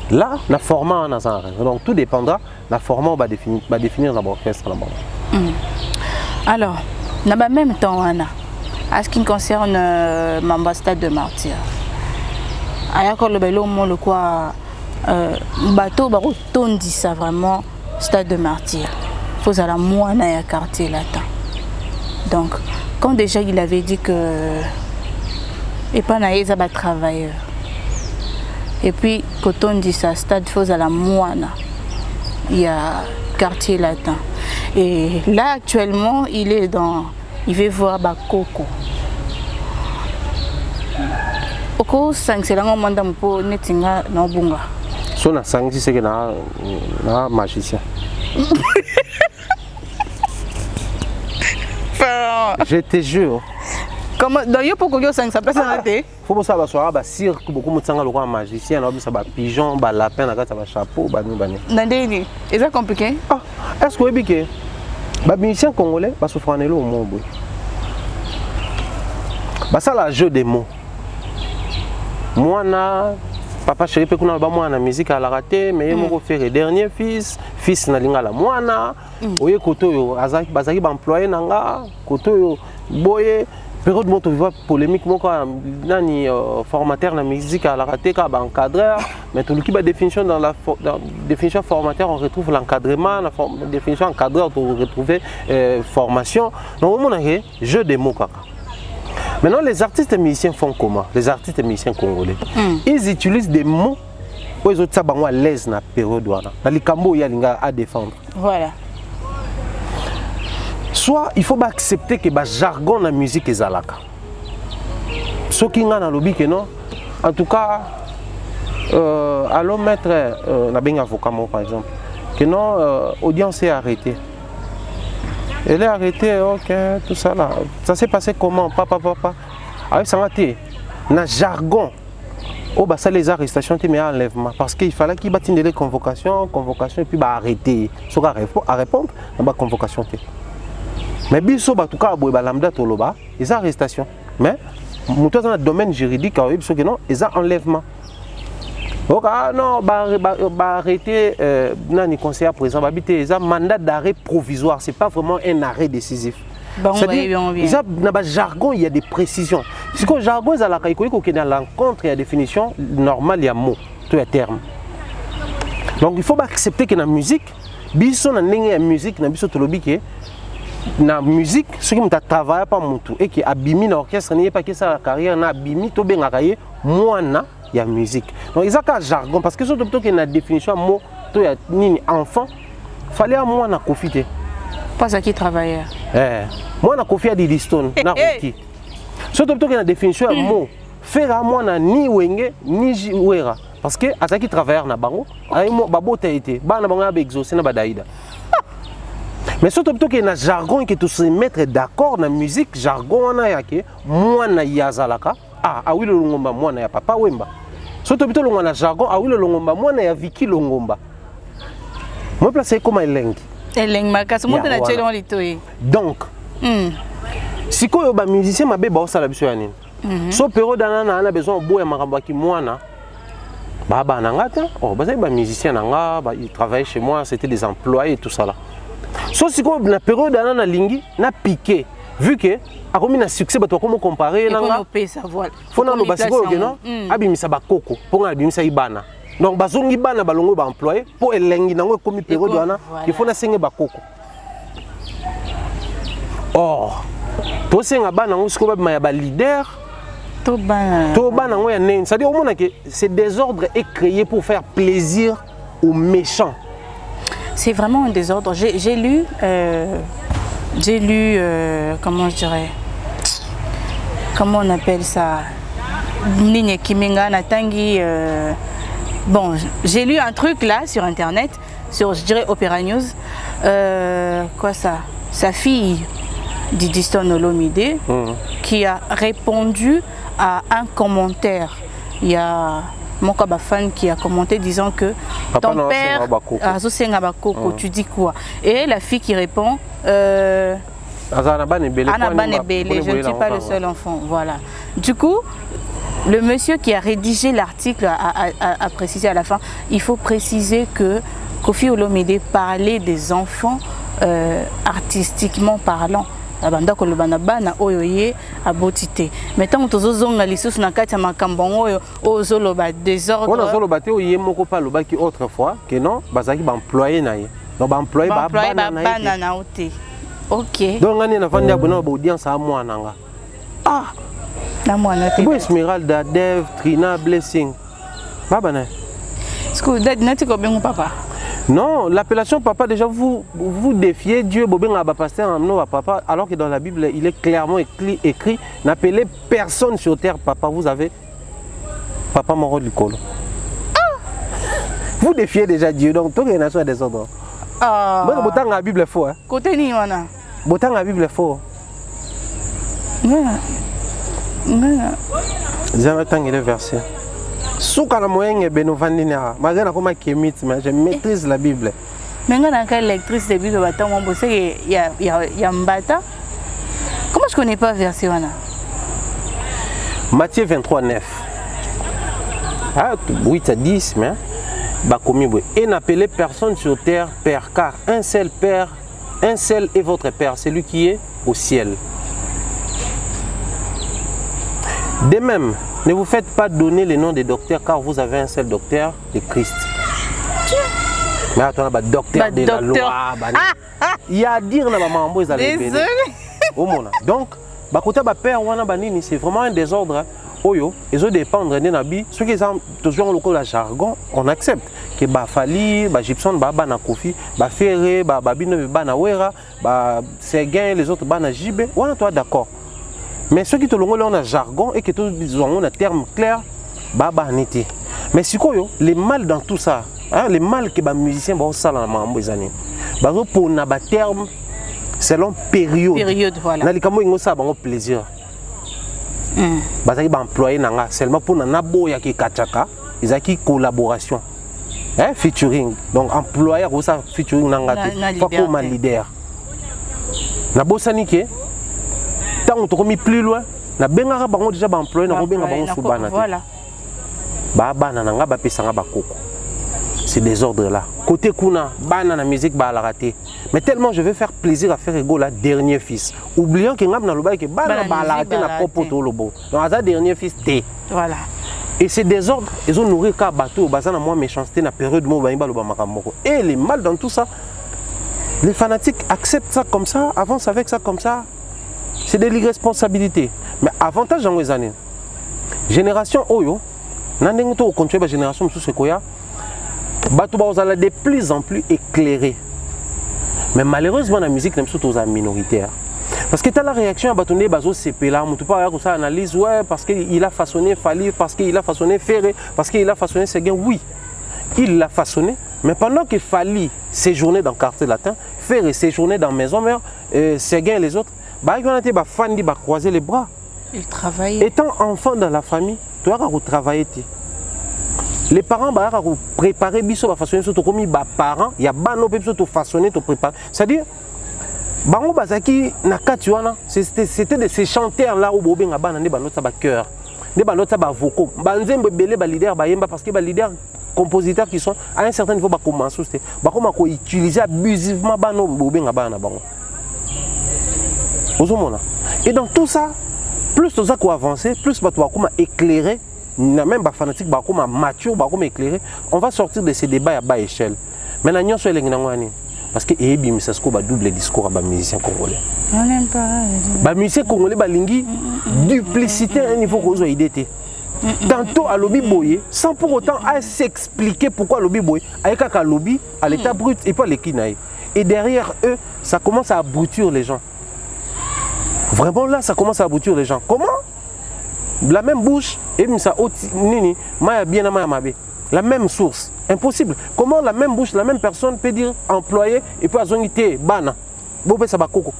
[SPEAKER 1] Là la format en azar. Donc tout dépendra la format on va définir dans l'orchestre là-bas.
[SPEAKER 2] Alors, dans le même temps Anna, à ce qui concerne Mamba Stade de Martyr. Ayako le belo mo le quoi bateau baro tondi ça vraiment Stade de Martyr. Faut à la moine ya quartier latin. Donc quand déjà il avait dit que et pas naïsa ba travailleur. Et puis quand on dit ça Stade faut à la moine il y a quartier latin. Et là actuellement il veut voir Bakoko. Oko sang c'est là on manda mpo netinga na bunga.
[SPEAKER 1] So na sang c'est que na magicien. Je te jure.
[SPEAKER 2] Comment d'ailleurs pourquoi yo sang ça passe en été?
[SPEAKER 1] Faut pas savoir soir ba cirque beaucoup mutsanga lokwa magicien na bisa ba pigeon ba lapin na kata ba chapeau ba ni.
[SPEAKER 2] Ndeni, est ça compliqué?
[SPEAKER 1] Ah, est-ce que bien ba musicien congolais ba souffranelo au mot boy. Ba ça la jeu des mots. Moi, papa chéri peut qu'on a la musique à la raté, mais il m'a fait dernier fils, fils na lingala mwana oye koto yo azaki bazaki ba employé nanga koto yo boye période moto viva polémique moko nani formateur na musique à la raté ka ba encadreur mais tout qui ba définition dans la définition formateur on retrouve l'encadrement la définition encadreur on retrouver formation donc on a jeu de mots kaka. Maintenant les artistes et musiciens font comment? Les artistes et musiciens congolais ils utilisent des mots où ils ont à l'aise dans la période dans les cambos il y a à défendre.
[SPEAKER 2] Voilà.
[SPEAKER 1] Soit il faut accepter que le jargon de la musique est zalaka. Ce qui est dans le lobby que non. En tout cas, allons mettre un avocat par exemple. Que non, l'audience est arrêtée. Elle est arrêtée, ok, tout ça là. Ça s'est passé comment? Papa. Avec ça, dans le jargon. Oh, bah ça les arrestations, mais enlèvement. Parce qu'il fallait qu'il bâtisse des convocations et puis bah arrêter. Soit à répondre, à la convocation. Mais biso ba tuka boy ba lambda toloba, ils arrestation. Mais muto dans le domaine juridique biso que non, ils enlèvement. Donc non ba arrêter nani conseiller président ba bité ils mandat d'arrêt provisoire, c'est pas vraiment un arrêt décisif.
[SPEAKER 2] Bon,
[SPEAKER 1] c'est-à-dire dans le jargon il y a des précisions. Si que jargon ils a la kaiko ko dans l'encontre il y a définition normale il y a mot, tout est terme. Donc il faut accepter que dans la musique biso na ndenge musique na biso tolobi que na musique ce qui m'a travaillé pas mutu et qui abimi na orchestre n'est pas que ça la carrière na abimi to bengaka ye mwana ya musique. Donc ils ont un jargon parce que surtout que na définition mot to ya nini enfant fallait à moi na profiter
[SPEAKER 2] pas ça qui travailleur
[SPEAKER 1] moi na confier di Liston na Roki surtout que na définition mot faire à moi na ni wenge ni jiwera parce que ataki travailleur na bango ay mo babota été bana bango ba exaucer na badaïda. Mais surtout que na jargon que tu se mettre d'accord na musique jargon na yake mwana yazalaka oui le longomba mwana ya papa wemba surtout que le na jargon oui le longomba mwana ya Viki Longomba moi placé comme eleng
[SPEAKER 2] makasi monte na tchelon litoyi
[SPEAKER 1] donc si ko ba musicien mabe ba osala biso ya nini so période na ana besoin boya makambo ki mwana baba nanga ta ba musicien nanga il travaillait chez moi c'était des employés et tout ça là. So si quoi na période na lingi na piqué vu que a comme na succès bato comme comparer na nga faut na lo basiko que non abimisa bakoko pour abimisa ibana donc bazongi bana balongo ba employé pour elengi nango comme période wana il faut na senge bakoko to senga bana ngo siko ba ba leader to bana ngo ya nene c'est à dire au monde que c'est désordre est créé pour faire plaisir aux méchants.
[SPEAKER 2] C'est vraiment un désordre. J'ai lu, comment je dirais, comment on appelle ça, bon, j'ai lu un truc là sur internet, sur je dirais Opéra News, quoi ça, sa fille Didiston Olomide qui a répondu à un commentaire. Il y a mon fan qui a commenté disant que papa ton père tu dis quoi? Et la fille qui répond je ne suis pas le seul enfant. Voilà. Du coup, le monsieur qui a rédigé l'article a précisé à la fin, il faut préciser que Koffi Olomide parlait des enfants artistiquement parlant. Abanda ko lobana bana oyoye abotité mais tant que tozozonga lisusu na kati ya makambo oyo ozoloba désordre
[SPEAKER 1] on ozoloba te oye moko pa lobaki autrefois que non bazaki ba employé na ye donc ba employé ba bana
[SPEAKER 2] na oté OK
[SPEAKER 1] donc ngani na vandi abona ba audience a mwana nga
[SPEAKER 2] na mwana te
[SPEAKER 1] bo Esmeralda Dev Trina Blessing baba na
[SPEAKER 2] skou nati ko bengo papa.
[SPEAKER 1] Non, l'appellation papa, déjà vous défiez Dieu, pasteur, papa, alors que dans la Bible, il est clairement écrit, n'appelez personne sur terre papa, vous avez papa Moro du Colo. Vous défiez déjà Dieu, donc tout est nation des ordres. Botan la Bible est faux.
[SPEAKER 2] Côté ni wana.
[SPEAKER 1] Botan la Bible est faux. Jamais tant il est versé. Souka na moyenne benovandina magana comme kémite mais je maîtrise la Bible.
[SPEAKER 2] Mais on a quelle lectrice de Bible bata mon bossé il y a mbata. Comment je connais pas verset wana?
[SPEAKER 1] Matthieu 23:9. 8 à 10 mais Et n'appelez personne sur terre Père, car un seul Père, un seul est votre Père, celui qui est au ciel. De même, ne vous faites pas donner les noms des docteurs, car vous avez un seul docteur, le Christ. Mais attends, docteur de la loi. Il y a à dire dans ma maman, ils allaient bénir. Donc, Père, c'est vraiment un désordre. Oyo, ils ont dépendre de nabi. Ceux qui ont toujours le jargon, on accepte. Que Fali, Gibson, na Kofi, Ferré, Babino, Wera, Seguin, les autres, Jibé, on est d'accord. Mais ceux qui ont le jargon et qui ont un terme clair, Niti. Mais c'est quoi les mal dans tout ça? Les mal que les musiciens ont ça dans les années. Pour un terme selon période. Période, voilà. Ils ont plaisir. Ils ont employé seulement pour les kachaka, ils ont une collaboration. Featuring. Donc employé ça featuring pas comme un leader. Na bosanike tant on te mis plus loin, na bengara bango déjà employé na benga bango subana. Voilà. Bana nanga ba pesanga ba koko. C'est des ordres là. Côté kuna, bana na musique ba la raté. Mais tellement je veux faire plaisir à faire ego la dernier fils. Oubliant que ngam na loba que bana ba la raté na popoto lobo. Donc à dernier fils té. Voilà. Et ces désordres, ils ont nourri qu'à bateau, basant à moi méchanceté dans la période où ils ont et les mal dans tout ça, les fanatiques acceptent ça comme ça, avancent avec ça comme ça. C'est de l'irresponsabilité. Mais avantage dans les années, génération Oyo, n'andengto au contraire la génération sous sequoia, bateau bazala de plus en plus éclairé. Mais malheureusement la musique n'est surtout aux minoritaires. Parce que tu as la réaction à Batoné Bazo CP là, tu peux avoir ça analyse, ouais, parce qu'il a façonné Fali, parce qu'il a façonné Ferré, parce qu'il a façonné Seguin. Oui, il l'a façonné, mais pendant que Fali séjournait dans le quartier latin, Ferré séjournait dans Maison Mère, Seguin et les autres, ils ont été Fandi croiser les bras.
[SPEAKER 2] Il travaillait.
[SPEAKER 1] Étant enfant dans la famille, tu as travaillé. Les parents ont préparé biso ba façonner surtout comme parents, il y a bano te façonner, te préparer. C'est-à-dire Bango Bazaki Nakatuana, c'était de ces chanteurs là où Bobé Ngabana ne banota ba cœur, ne banota ba vocaux. Banzembe belé ba leader ba yemba parce que ba leader compositeurs qui sont à un certain niveau ba commencer c'était ba comment ko utiliser abusivement bano Bobé Ngabana bango. Ozomona. Et dans tout ça, plus tout ça qu'on avancer, plus ba toi comment éclairer, même ba fanatique ba comment mature, ba comment éclairer, on va sortir de ces débats à bas échelle. Maintenant nyon so elengangwani. Parce que Ebi Missasko a double discours à les musiciens congolais. On n'aime pas. Les musiciens congolais balingi duplicité à un niveau qu'on a idée. Tantôt à lobby boyé, sans pour autant s'expliquer pourquoi lobby boyé, avec un lobby à l'état brut et pas les kinaï. Et derrière eux, ça commence à abrutir les gens. Vraiment là, ça commence à abrutir les gens. Comment? La même bouche, et ça nini, maya bien maya mabe. La même source, impossible. Comment la même bouche, la même personne peut dire employé et puis azongité bana.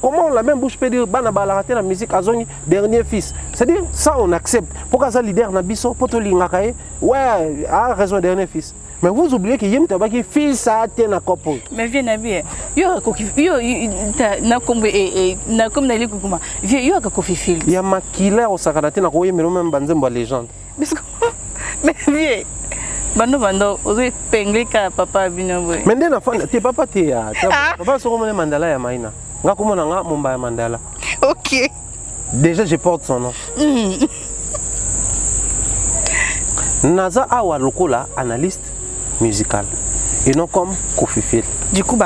[SPEAKER 1] Comment la même bouche peut dire bana balarate la musique azongi dernier fils. C'est-à-dire ça on accepte. Pourquoi ça leader nabiso poto lingakaye ouais a raison dernier fils. Mais vous oubliez que yem tabaki fils a été na kopo.
[SPEAKER 2] Mais viens bien. Yo na kombe na comme na likukuma. Viens yo ka kofi fil.
[SPEAKER 1] Il y a makila au sakanate na koye mais même banzemba légende.
[SPEAKER 2] Mais viens. Bando, ozo pengle ka papa binoboy.
[SPEAKER 1] Mais ndena fanda te papa te ya. Papa so komona mandala ya maina. Nga komona nga mumba ya mandala.
[SPEAKER 2] OK.
[SPEAKER 1] Déjà je porte son nom. Naza awa lokola analyste musical et non comme Kofi Fil.
[SPEAKER 2] Du coup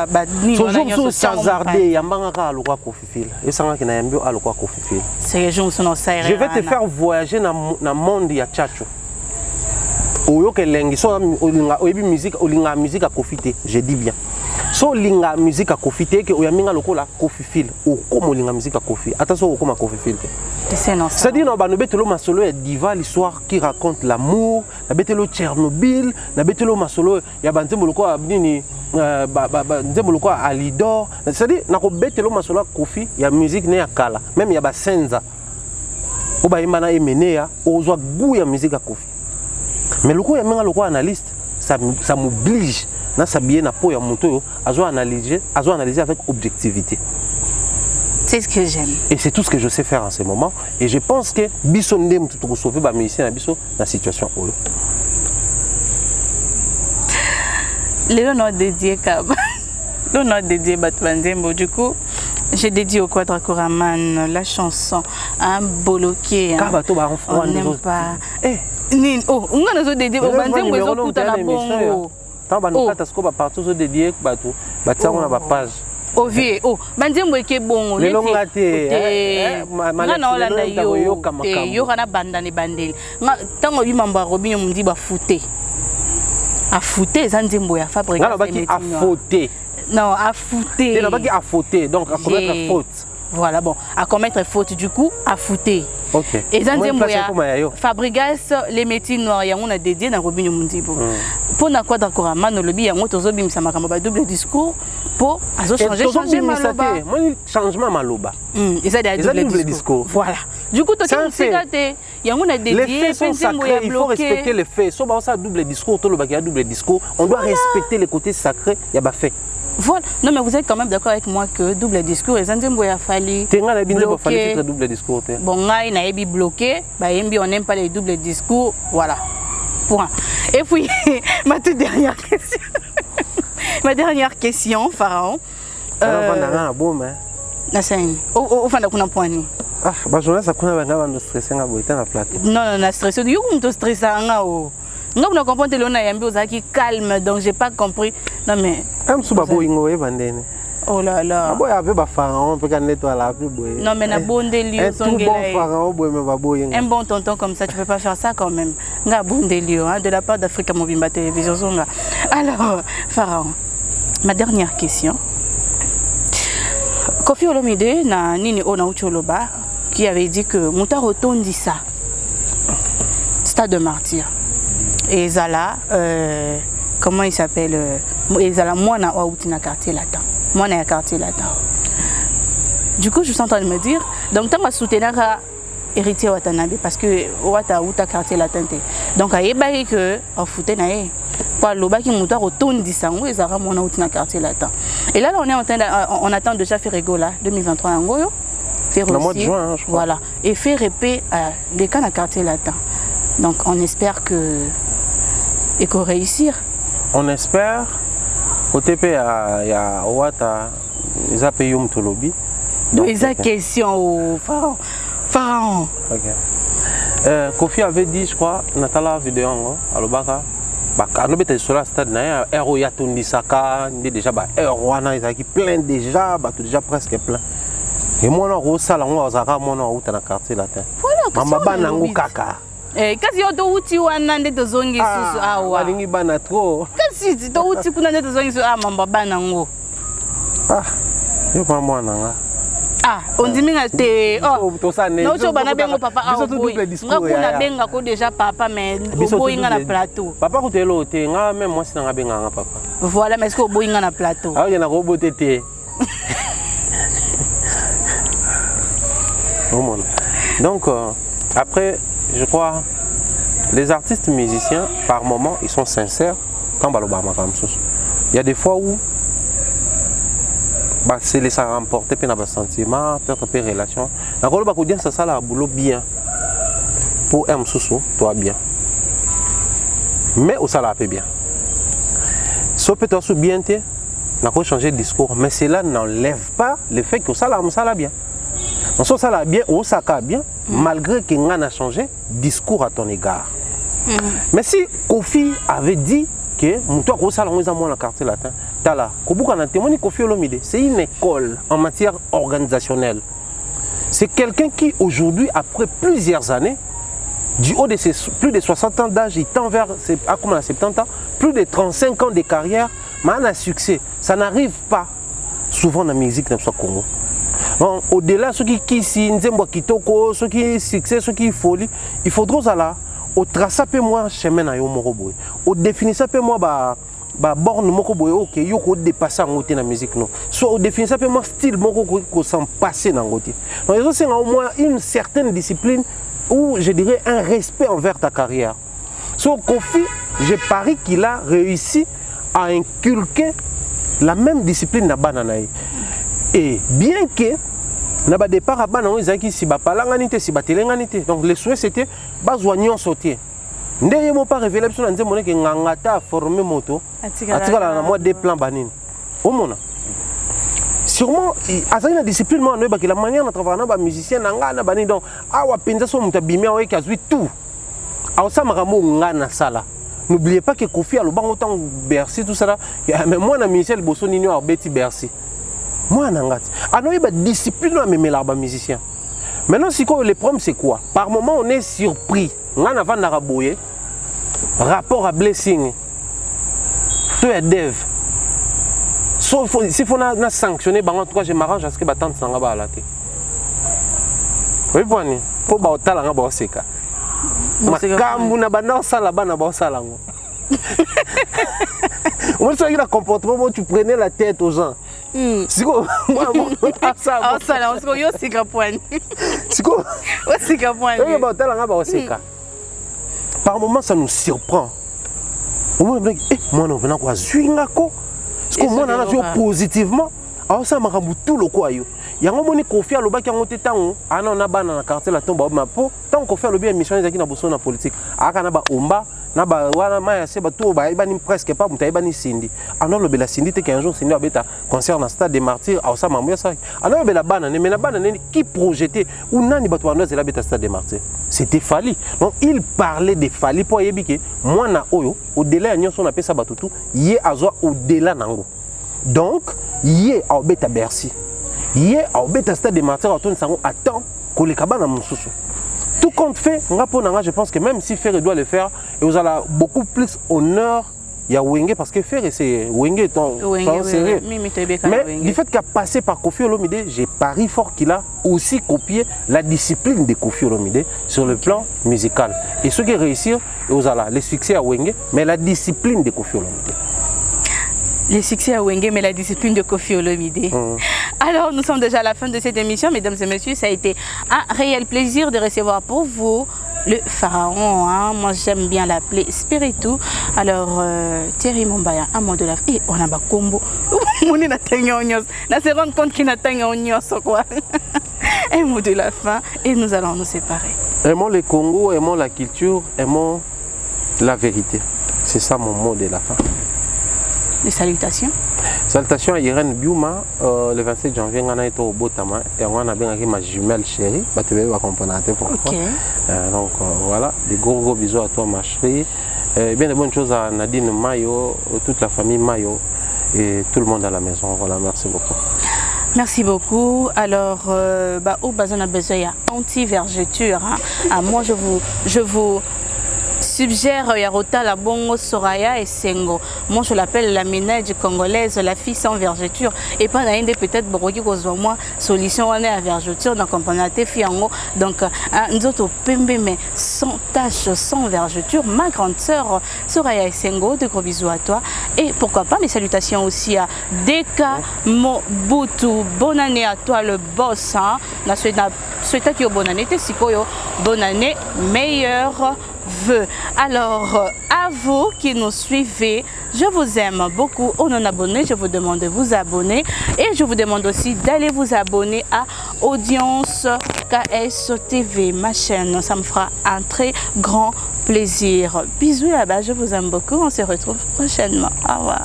[SPEAKER 2] ni
[SPEAKER 1] on a sur Sazardé yambanga ka lokwa Kofi Fil. Et sanga kina yambio alokwa Kofi Fil.
[SPEAKER 2] C'est jour son saire.
[SPEAKER 1] Je vais te faire voyager na monde ya Tchacho. Oyo ke lengi so olinga oyebi musique olinga musique à profiter, je dis bien. So olinga musique à profiter que oyaminga lokola Kofi Fil ou comme olinga musique à Kofi. Attention comme Kofi Fil. C'est-à-dire no ba no betelo masolo ya diva l'histoire qui raconte l'amour, na betelo Tchernobyl, na betelo masolo ya banzembo lokola nini nzembo lokola Alidor. C'est-à-dire na ko betelo masolo Kofi ya musique ne ya kala, même ya ba senza. O ba imana emenea ozwa goût ya musique à Kofi. Mais le coup, il y a un analyste, ça m'oblige à s'habiller na peau ya moto, à analyser avec objectivité.
[SPEAKER 2] C'est ce que j'aime.
[SPEAKER 1] Et c'est tout ce que je sais faire en ce moment. Et je pense que Bissonde m'a sauvé les musiciens dans la situation.
[SPEAKER 2] Les noms dédiés Kaba. Le nom dédié Batmanzembo. Du coup, j'ai dédié au Quadra Koraman la chanson un boloké. On n'aime pas. Nin oh, on a dédié au Banzembo et au Kuta na bongo.
[SPEAKER 1] Tant ba nous tasko ba partout so dédié bato. Batsa on a ba page.
[SPEAKER 2] Oh vie, oh, Banzembo eke bongo.
[SPEAKER 1] Le long laté.
[SPEAKER 2] Ngana olanda yo. Yo kana banda ne bandeli. Tango bi mamba Robinho mundi ba fouté. A fouté Zanzembo ya fabriquer.
[SPEAKER 1] Ngana ba ki a fouté.
[SPEAKER 2] Non, à fouter.
[SPEAKER 1] C'est pas à fauter, donc à commettre faute.
[SPEAKER 2] Voilà, bon, à commettre faute, du coup, à fouter.
[SPEAKER 1] Ok.
[SPEAKER 2] Et Fabregas, les métiers noirs, on a dédié dans Robinho Mundibo. Pour na quoi d'accord à man, le bien, on a bim sama kama double discours pour changer maloba.
[SPEAKER 1] Moi, changement maloba.
[SPEAKER 2] Et ça double discours. Voilà. Du coup, tu as fait. Les
[SPEAKER 1] faits sont sacrés, il faut respecter les faits. Si on a double discours, on doit respecter les côtés sacrés, il y a pas fait.
[SPEAKER 2] Voilà. Non, mais vous êtes quand même d'accord avec moi que double discours, les Nzembo a fallu bloquer.
[SPEAKER 1] Double discours.
[SPEAKER 2] Bon, on a bloqué, on n'aime pas les doubles discours, voilà. Point. Et puis, ma toute dernière question. Ma dernière question, Pharaon. La scène. Au fin de la point.
[SPEAKER 1] Ah, bah, je sais que je stressé na plateau.
[SPEAKER 2] Non, non, stressé. Du coup, je stressé non, vous comprenez que calme, donc j'ai pas compris. Non mais. Oh là là. Non mais na bon délire. Un bon tonton comme ça, tu peux pas faire ça quand même. Un bon délire de la part d'Africa Mobimba Télévision. Alors, Pharaon, ma dernière question. Kofi Olomide na Nini Ona Ucholoba qui avait dit que Moutaro Tondissa, stade de martyr. Et Zala, comment il s'appelle Zala, moi, na outina quartier latin. Moi, na quartier latin. Du coup, je suis en train de me dire, donc, tu as soutenir héritier Watanabe parce que Wata outa quartier latin. Donc, il y a que en fouté na ye. Par le bas qui monte au ton disant oui, Zara, moi, na outina quartier latin. Et là, on est en train, on attend déjà Ferrego là, 2023 en Goyo.
[SPEAKER 1] Le mois de juin, je crois.
[SPEAKER 2] Voilà. Et faire répéter les cas na quartier latin. Donc, on espère que et qu'on réussir.
[SPEAKER 1] On espère. Au TP, il y a Ouata, ils ont payé un lobby.
[SPEAKER 2] Donc, ils ont question au Pharaon.
[SPEAKER 1] Ok. Kofi avait dit, je crois, Natala vidéo, à l'Obaka, on était sur la stade, Ero Yatundi Saka, déjà, Erwana, ils ont plein déjà, déjà presque plein. Et moi, on a salle, on a Zara, moi, on a quartier latin.
[SPEAKER 2] Voilà,
[SPEAKER 1] Mama Banango Kaka.
[SPEAKER 2] Kasi yo to uti wana nde tozongi susu awa.
[SPEAKER 1] Walingi bana trop.
[SPEAKER 2] Kasi to uti kuna nde tozongi susu mamba bana ngo.
[SPEAKER 1] Ah, yo pa mwana nga.
[SPEAKER 2] Ah, on dit minga te. Oh,
[SPEAKER 1] to sa ne.
[SPEAKER 2] No cho bana bengo papa a. Nga kuna benga ko déjà papa mais boyinga na plateau.
[SPEAKER 1] Papa ko telo te nga même moi sina nga benga nga papa.
[SPEAKER 2] Voilà, mais est-ce que boyinga na plateau?
[SPEAKER 1] Ah, y na ko boté te. Donc après je crois les artistes musiciens par moment ils sont sincères quand il y a des fois où c'est laisser remporter puis un sentiment peut-être peu relation encore le dire ça la boulot bien pour un sous toi bien mais au salaire peu bien so peut-être bien te n'a pas changer de discours mais cela n'enlève pas le fait que ça la bien on sent ça bien au saka bien malgré que rien n'a changé discours à ton égard. Mais si Kofi avait dit que Moutoua Rosal on est dans le quartier latin, Tala, Kobuka n'a témoigné Kofi Olomide, c'est une école en matière organisationnelle. C'est quelqu'un qui aujourd'hui, après plusieurs années, du haut de ses plus de 60 ans d'âge, il tend vers 70 ans, plus de 35 ans de carrière, mais un succès. Ça n'arrive pas souvent dans la musique dans le Congo. Au-delà de ce qui kitoko, ce qui succès, ce qui folie, il faudra là au tracer peu moi chemin na yo moroboy. Au définir ça peu moi ba borne moroboy OK, yo ko dépasser en côté na musique non. Soit au définir ça peu moi style moko ko s'en passer dans côté. Donc c'est au moins une certaine discipline ou je dirais un respect envers ta carrière. So Kofi, je parie qu'il a réussi à inculquer la même discipline na bananaï. Et bien que na départ à banana ils ont si ba palanganité si ba telenganité donc le souhait c'était ba soignon sauter ndeye mo pas révéler biso na nzembo neke ngangata former moto atikala na moi des plans banini omona sûrement azali na discipline mo anoyeba que la manière na travailler na ba musicien na nga na banini donc awa penza so muta bimia oye kazwi tout aosamaka mo nga na sala. N'oubliez pas que Kofi alobango tant Bercy tout ça là mais moi na Michel Bosso nini a beti Bercy moi na ngati anoyeba discipline na memela ba musicien. Maintenant si quoi le problème c'est quoi par moment on est surpris ngana vanda raboye rapport à blessing tout est dev sauf si faut na sanctionner en tout cas je m'arrange à ce que batante sanga ba alaté oui boni pour ba otala nga ba oseka makambu na bana sala bana ba sala ngo on sait que le comportement où tu prenais la tête aux gens si quoi moi ça
[SPEAKER 2] ça on se yo sika point
[SPEAKER 1] si quoi
[SPEAKER 2] osika point
[SPEAKER 1] oui ba otala nga ba oseka. Par moment, ça nous surprend. Au moins, moi, on vient quoi zwingako. Parce que moi, on a joué positivement. Alors ça m'a remboursé tout le quoi yo. Il y a un moment Kofi à l'oba qui a monté tant. Ah non, on a ban dans la quartier la tombe ma peau. Tant qu'on fait le bien mission qui na bosso na politique. Ah kana ba omba na ba wana maya se ba tout ba ibani presque pas muta ibani Cindy. Ah non le bela Cindy te qu'un jour Cindy a beta concert na stade des martyrs. Ah ça m'a moya ça. Ah non le bela bana mais la bana qui projetait ou nani ba to anoze la beta stade des martyrs. C'était Fali. Donc il parlait de Fali pour yebike moi na oyo au-delà nyon son appelle ça batutu yé azwa au-delà nango. Donc yé a beta Bercy. Yé a beta stade des martyrs autour de sango attend ko le kabana mususu. Tout compte fait, je pense que même si Ferré doit le faire, et vous allez beaucoup plus honneur il y a Wenge parce que Ferré c'est Wenge est sérieux. Mais du fait qu'il a passé par Kofi Olomide, j'ai pari fort qu'il a aussi copié la discipline de Kofi Olomide sur le plan musical. Et ce qui réussir, vous allez le succès à Wenge, mais la discipline de Kofi Olomide.
[SPEAKER 2] Le succès à Wenge, mais la discipline de Kofi Olomide. Alors, nous sommes déjà à la fin de cette émission, mesdames et messieurs. Ça a été un réel plaisir de recevoir pour vous le pharaon. Hein. Moi, j'aime bien l'appeler Spiritou. Alors, Thierry Mombaya, un mot de la fin. Et on a un combo. On est dans se rendre compte qu'il y a quoi. Un mot de la fin et nous allons nous séparer.
[SPEAKER 1] Aimons le Congo, aimons la culture, aimons la vérité. C'est ça mon mot de la fin.
[SPEAKER 2] Les salutations.
[SPEAKER 1] Salutations à Irène Biuma, le 27 janvier, on a été au Botama et on a bien ma jumelle chérie. Tu vas comprendre pourquoi. Okay. Donc voilà, des gros bisous à toi ma chérie. Bien de bonnes choses à Nadine Mayo, toute la famille Mayo et tout le monde à la maison. Voilà, merci beaucoup.
[SPEAKER 2] Merci beaucoup. Alors, au besoin il y a anti-vergeture. Hein. Moi, je vous suggère Yarota la Bongo Soraya et Sengo. Moi je l'appelle la ménage congolaise, la fille sans vergeture. Et pas d'ailleurs peut-être Boroki moi solution on est à vergeture donc on a été fiango donc nous autres pembe mais sans tache, sans vergeture. Ma grande sœur Soraya et Sengo, de gros bisous à toi et pourquoi pas mes salutations aussi à Deka Mobutu. Bonne année à toi le boss. Hein. Souhaite que bonne année, bonne année, meilleure vœux. Alors, à vous qui nous suivez, je vous aime beaucoup. Aux non-abonnés, je vous demande de vous abonner. Et je vous demande aussi d'aller vous abonner à Audience KS TV, ma chaîne. Ça me fera un très grand plaisir. Bisous là-bas, je vous aime beaucoup. On se retrouve prochainement. Au revoir.